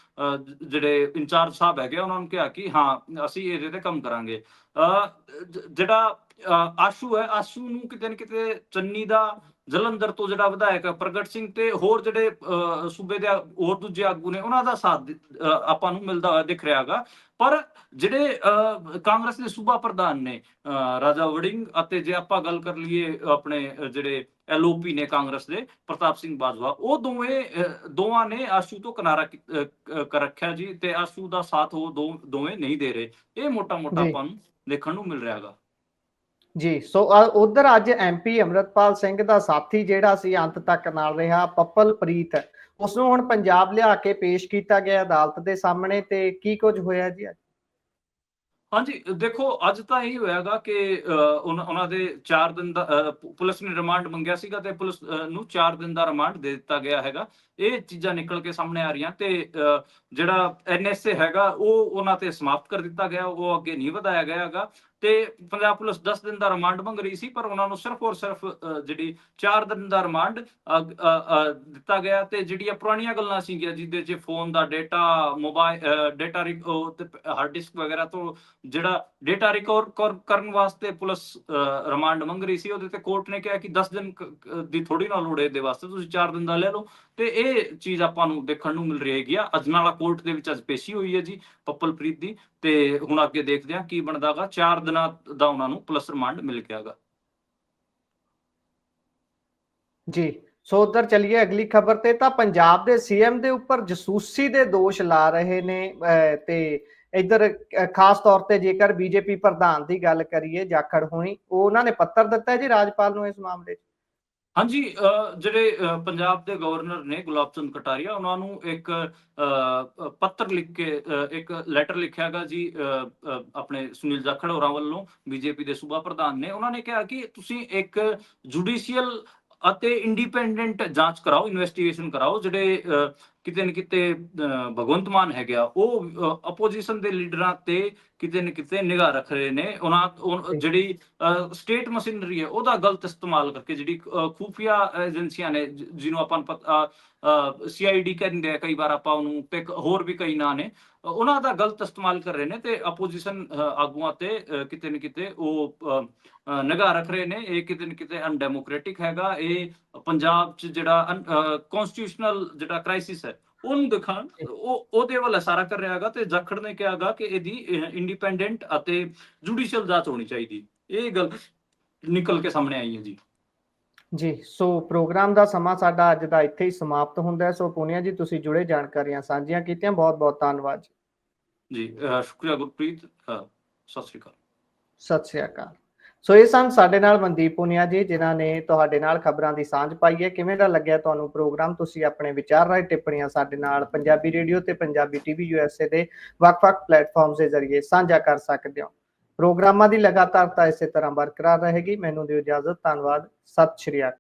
ਜਿਹੜੇ ਇੰਚਾਰਜ ਸਾਹਿਬ ਹੈਗੇ ਉਹਨਾਂ ਨੂੰ ਕਿਹਾ ਕਿ ਹਾਂ ਅਸੀਂ ਇਹਦੇ ਤੇ ਕੰਮ ਕਰਾਂਗੇ। ਜਿਹੜਾ ਆਸ਼ੂ ਹੈ, ਆਸ਼ੂ ਨੂੰ ਕਿਤੇ ਨਾ ਕਿਤੇ ਚੰਨੀ ਦਾ ਜਲੰਧਰ ਤੋਂ ਜਿਹੜਾ ਵਿਧਾਇਕ ਪ੍ਰਗਟ ਸਿੰਘ ਤੇ ਹੋਰ ਜਿਹੜੇ ਸੂਬੇ ਦੇ ਹੋਰ ਦੂਜੇ ਆਗੂ ਨੇ ਉਹਨਾਂ ਦਾ ਸਾਥ ਆਪਾਂ ਨੂੰ ਮਿਲਦਾ ਹੋਇਆ ਦਿਖ ਰਿਹਾ ਹੈਗਾ। ਪਰ ਜਿਹੜੇ ਕਾਂਗਰਸ ਦੇ ਸੂਬਾ ਪ੍ਰਧਾਨ ਨੇ ਰਾਜਾ ਵੜਿੰਗ ਅਤੇ ਜੇ ਆਪਾਂ ਗੱਲ ਕਰ ਲਈਏ ਆਪਣੇ ਜਿਹੜੇ LOP ਨੇ ਕਾਂਗਰਸ ਦੇ ਪ੍ਰਤਾਪ ਸਿੰਘ ਬਾਜਵਾ, ਉਹ ਦੋਵਾਂ ਨੇ ਆਸ਼ੂ ਤੋਂ ਕਿਨਾਰਾ ਕਰ ਰੱਖਿਆ ਜੀ ਤੇ ਆਸ਼ੂ ਦਾ ਸਾਥ ਉਹ ਦੋਵੇਂ ਨਹੀਂ ਦੇ ਰਹੇ। ਇਹ ਮੋਟਾ ਆਪਾਂ ਨੂੰ ਦੇਖਣ ਨੂੰ ਮਿਲ ਰਿਹਾ ਹੈਗਾ ਜੀ। ਸੋ ਉਧਰ ਅੱਜ MP ਅੰਮ੍ਰਿਤਪਾਲ ਸਿੰਘ ਦਾ ਸਾਥੀ ਜਿਹੜਾ ਸੀ ਅੰਤ ਤੱਕ ਨਾਲ ਰਿਹਾ, ਪੱਪਲਪ੍ਰੀਤ, ਉਸ ਨੂੰ ਹੁਣ ਪੰਜਾਬ ਲਿਆ ਕੇ ਪੇਸ਼ ਕੀਤਾ ਗਿਆ ਅਦਾਲਤ ਦੇ ਸਾਹਮਣੇ, ਤੇ ਕੀ ਕੁਝ ਹੋਇਆ ਜੀ ਅੱਜ? ਹਾਂਜੀ, ਦੇਖੋ ਅੱਜ ਤਾਂ ਇਹੀ ਹੋਇਆਗਾ ਕਿ ਉਹਨਾਂ ਦੇ 4 ਦਿਨ ਦਾ ਪੁਲਿਸ ਨੇ ਰਿਮਾਂਡ ਮੰਗਿਆ ਸੀਗਾ ਤੇ ਪੁਲਿਸ ਨੂੰ 4 ਦਿਨ ਦਾ ਰਿਮਾਂਡ ਦੇ ਦਿੱਤਾ ਗਿਆ ਹੈਗਾ। ਇਹ ਚੀਜ਼ਾਂ ਨਿਕਲ ਕੇ ਸਾਹਮਣੇ ਆ ਰਹੀਆਂ ਤੇ ਜਿਹੜਾ NSA ਹੈਗਾ ਉਹ ਉਹਨਾਂ ਤੇ ਸਮਾਪਤ ਕਰ ਦਿੱਤਾ ਗਿਆ, ਉਹ ਅੱਗੇ ਨਹੀਂ ਵਧਾਇਆ ਗਿਆ ਹੈਗਾ। ਤੇ ਪੰਜਾਬ ਪੁਲਿਸ 10 ਦਿਨ ਦਾ ਰਿਮਾਂਡ ਮੰਗ ਰਹੀ ਸੀ, ਪਰ ਉਹਨਾਂ ਨੂੰ ਸਿਰਫ ਔਰ ਸਿਰਫ ਜਿਹੜੀ 4 ਦਿਨ ਦਾ ਰਿਮਾਂਡ ਦਿੱਤਾ ਗਿਆ। ਤੇ ਜਿਹੜੀਆਂ ਪੁਰਾਣੀਆਂ ਗੱਲਾਂ ਸੀਗੀਆਂ ਜਿਹਦੇ 'ਚ ਫੋਨ ਦਾ data, mobile data, hard disk ਵਗੈਰਾ ਤੋਂ ਜਿਹੜਾ ਡੇਟਾ ਰਿਕਵਰ ਕਰਨ ਵਾਸਤੇ ਪੁਲਿਸ ਰਿਮਾਂਡ ਮੰਗ ਰਹੀ ਸੀ, ਉਹਦੇ ਤੇ ਕੋਰਟ ਨੇ ਕਿਹਾ ਕਿ 10 ਦਿਨ ਦੀ ਥੋੜੀ ਨਾ ਲੋੜ ਇਹਦੇ ਵਾਸਤੇ, ਤੁਸੀਂ 4 ਦਿਨ ਦਾ ਲੈ ਲਓ। ਤੇ ਇਹ ਚੀਜ਼ ਆਪਾਂ ਨੂੰ ਦੇਖਣ ਨੂੰ ਮਿਲ ਰਹੀ ਹੈਗੀ ਆ। ਅਜਨਾਲਾ ਕੋਰਟ ਦੇ ਵਿੱਚ ਅੱਜ ਪੇਸ਼ੀ ਹੋਈ ਹੈ ਜੀ ਪੱਪਲਪ੍ਰੀਤ ਦੀ, ਤੇ ਹੁਣ ਅੱਗੇ ਦੇਖਦੇ ਹਾਂ ਕੀ ਬਣਦਾਗਾ। 4 ਦਿਨਾਂ ਦਾ ਉਹਨਾਂ ਨੂੰ ਪੁਲਿਸ ਰਿਮਾਂਡ ਮਿਲ ਗਿਆਗਾ ਜੀ। ਸੋ ਉਧਰ ਚਲੀਏ ਅਗਲੀ ਖਬਰ ਤੇ। ਤਾਂ ਪੰਜਾਬ ਦੇ CM ਦੇ ਉੱਪਰ ਜਸੂਸੀ ਦੇ ਦੋਸ਼ ਲਾ ਰਹੇ ਨੇ ਤੇ ਇਧਰ ਖਾਸ ਤੌਰ ਤੇ ਜੇਕਰ BJP ਪ੍ਰਧਾਨ ਦੀ ਗੱਲ ਕਰੀਏ ਜਾਖੜ ਹੋਣੀ, ਉਹਨਾਂ ਨੇ ਪੱਤਰ ਦਿੱਤਾ ਜੀ ਰਾਜਪਾਲ ਨੂੰ ਇਸ ਮਾਮਲੇ 'ਚ। ਹਾਂਜੀ, ਜਿਹੜੇ ਪੰਜਾਬ ਦੇ ਗਵਰਨਰ ਨੇ ਗੁਲਾਬ ਚੰਦ ਕਟਾਰੀਆ, ਉਹਨਾਂ ਨੂੰ ਇੱਕ ਪੱਤਰ ਲਿਖ ਕੇ ਇੱਕ ਲੈਟਰ ਲਿਖਿਆਗਾ ਜੀ ਆਪਣੇ ਸੁਨੀਲ ਜਾਖੜ ਹੋਰਾਂ ਵੱਲੋਂ, BJP ਦੇ ਸੂਬਾ ਪ੍ਰਧਾਨ ਨੇ। ਉਹਨਾਂ ਨੇ ਕਿਹਾ ਕਿ ਤੁਸੀਂ ਇੱਕ ਜੁਡੀਸ਼ੀਅਲ ਅਤੇ ਇੰਡੀਪੈਂਡੈਂਟ ਜਾਂਚ ਕਰਾਓ, ਇਨਵੈਸਟੀਗੇਸ਼ਨ ਕਰਾਓ। ਜਿਹੜੇ ਕਿਤੇ ਨਾ ਕਿਤੇ ਭਗਵੰਤ ਮਾਨ ਹੈਗੇ ਆ, ਉਹ ਆਪੋਜੀਸ਼ਨ ਦੇ ਲੀਡਰਾਂ ਤੇ ਕਿਤੇ ਨਾ ਕਿਤੇ ਨਿਗਾਹ ਰੱਖ ਰਹੇ ਨੇ। ਜਿਹੜੀ ਸਟੇਟ ਮਸ਼ੀਨਰੀ ਹੈ ਉਹਦਾ ਗਲਤ ਇਸਤੇਮਾਲ ਕਰਕੇ, ਜਿਹੜੀ ਖੂਫੀਆ ਏਜੰਸੀਆਂ ਨੇ ਜਿਹਨੂੰ ਆਪਾਂ CID ਕਹਿੰਦੇ ਆ ਕਈ ਵਾਰ ਆਪਾਂ ਉਹਨੂੰ, ਤੇ ਹੋਰ ਵੀ ਕਈ ਨਾਂ ਨੇ, ਉਹਨਾਂ ਦਾ ਗਲਤ ਇਸਤੇਮਾਲ ਕਰ ਰਹੇ ਨੇ ਤੇ ਆਪੋਜੀਸ਼ਨ ਆਗੂਆਂ ਤੇ ਕਿਤੇ ਨਾ ਕਿਤੇ ਉਹ ਨਿਗਾਹ ਰੱਖ ਰਹੇ ਨੇ। ਇਹ ਕਿਤੇ ਨਾ ਕਿਤੇ ਅਨਡੈਮੋਕ੍ਰੈਟਿਕ ਹੈਗਾ। ਇਹ ਪੰਜਾਬ 'ਚ ਜਿਹੜਾ ਕਨਸਟੀਟਿਊਸ਼ਨਲ ਜਿਹੜਾ ਕ੍ਰਾਈਸਿਸ ਹੈ ਉਹਨੂੰ ਦਿਖਾਣ, ਉਹਦੇ ਵੱਲ ਇਸ਼ਾਰਾ ਕਰ ਰਿਹਾ ਹੈਗਾ। ਤੇ ਜਾਖੜ ਨੇ ਕਿਹਾਗਾ ਕਿ ਇਹਦੀ ਇੰਡੀਪੈਂਡੈਂਟ ਅਤੇ ਜੁਡੀਸ਼ੀਅਲ ਜਾਂਚ ਹੋਣੀ ਚਾਹੀਦੀ। ਇਹ ਗੱਲ ਨਿਕਲ ਕੇ ਸਾਹਮਣੇ ਆਈ ਹੈ ਜੀ। ਸੋ ਪ੍ਰੋਗਰਾਮ ਦਾ ਸਮਾਂ ਸਾਡਾ ਅੱਜ ਦਾ ਇੱਥੇ ਹੀ ਸਮਾਪਤ ਹੁੰਦਾ ਹੈ। ਸੋ ਪੂਨੀਆ ਜੀ, ਤੁਸੀਂ ਜੁੜੇ ਜਾਣਕਾਰੀਆਂ ਸਾਂਝੀਆਂ ਕੀਤੀਆਂ, ਬਹੁਤ ਬਹੁਤ ਧੰਨਵਾਦ ਜੀ। ਸ਼ੁਕਰੀਆ ਗੁਰਪ੍ਰੀਤ, ਸਤਿ ਸ਼੍ਰੀ ਅਕਾਲ। ਸਤਿ ਸ਼੍ਰੀ ਅਕਾਲ। ਸੋ ਇਹ ਸਨ ਸਾਡੇ ਨਾਲ ਮਨਦੀਪ ਪੂਨੀਆ ਜੀ, ਜਿਨ੍ਹਾਂ ਨੇ ਤੁਹਾਡੇ ਨਾਲ ਖਬਰਾਂ ਦੀ ਸਾਂਝ ਪਾਈ ਹੈ। ਕਿਵੇਂ ਦਾ ਲੱਗਿਆ ਤੁਹਾਨੂੰ ਪ੍ਰੋਗਰਾਮ? ਤੁਸੀਂ ਆਪਣੇ ਵਿਚਾਰ ਰਾਏ ਟਿੱਪਣੀਆਂ ਸਾਡੇ ਨਾਲ ਪੰਜਾਬੀ ਰੇਡੀਓ ਤੇ ਪੰਜਾਬੀ TV USA ਦੇ ਵੱਖ-ਵੱਖ ਪਲੇਟਫਾਰਮਸ ਦੇ ਜ਼ਰੀਏ ਸਾਂਝਾ ਕਰ ਸਕਦੇ ਹੋ। ਪ੍ਰੋਗਰਾਮਾਂ ਦੀ ਲਗਾਤਾਰਤਾ ਇਸੇ ਤਰ੍ਹਾਂ ਬਰਕਰਾਰ ਰਹੇਗੀ। ਮੈਨੂੰ ਦਿਓ ਇਜਾਜ਼ਤ। ਧੰਨਵਾਦ। ਸਤਿ ਸ਼੍ਰੀ ਅਕਾਲ।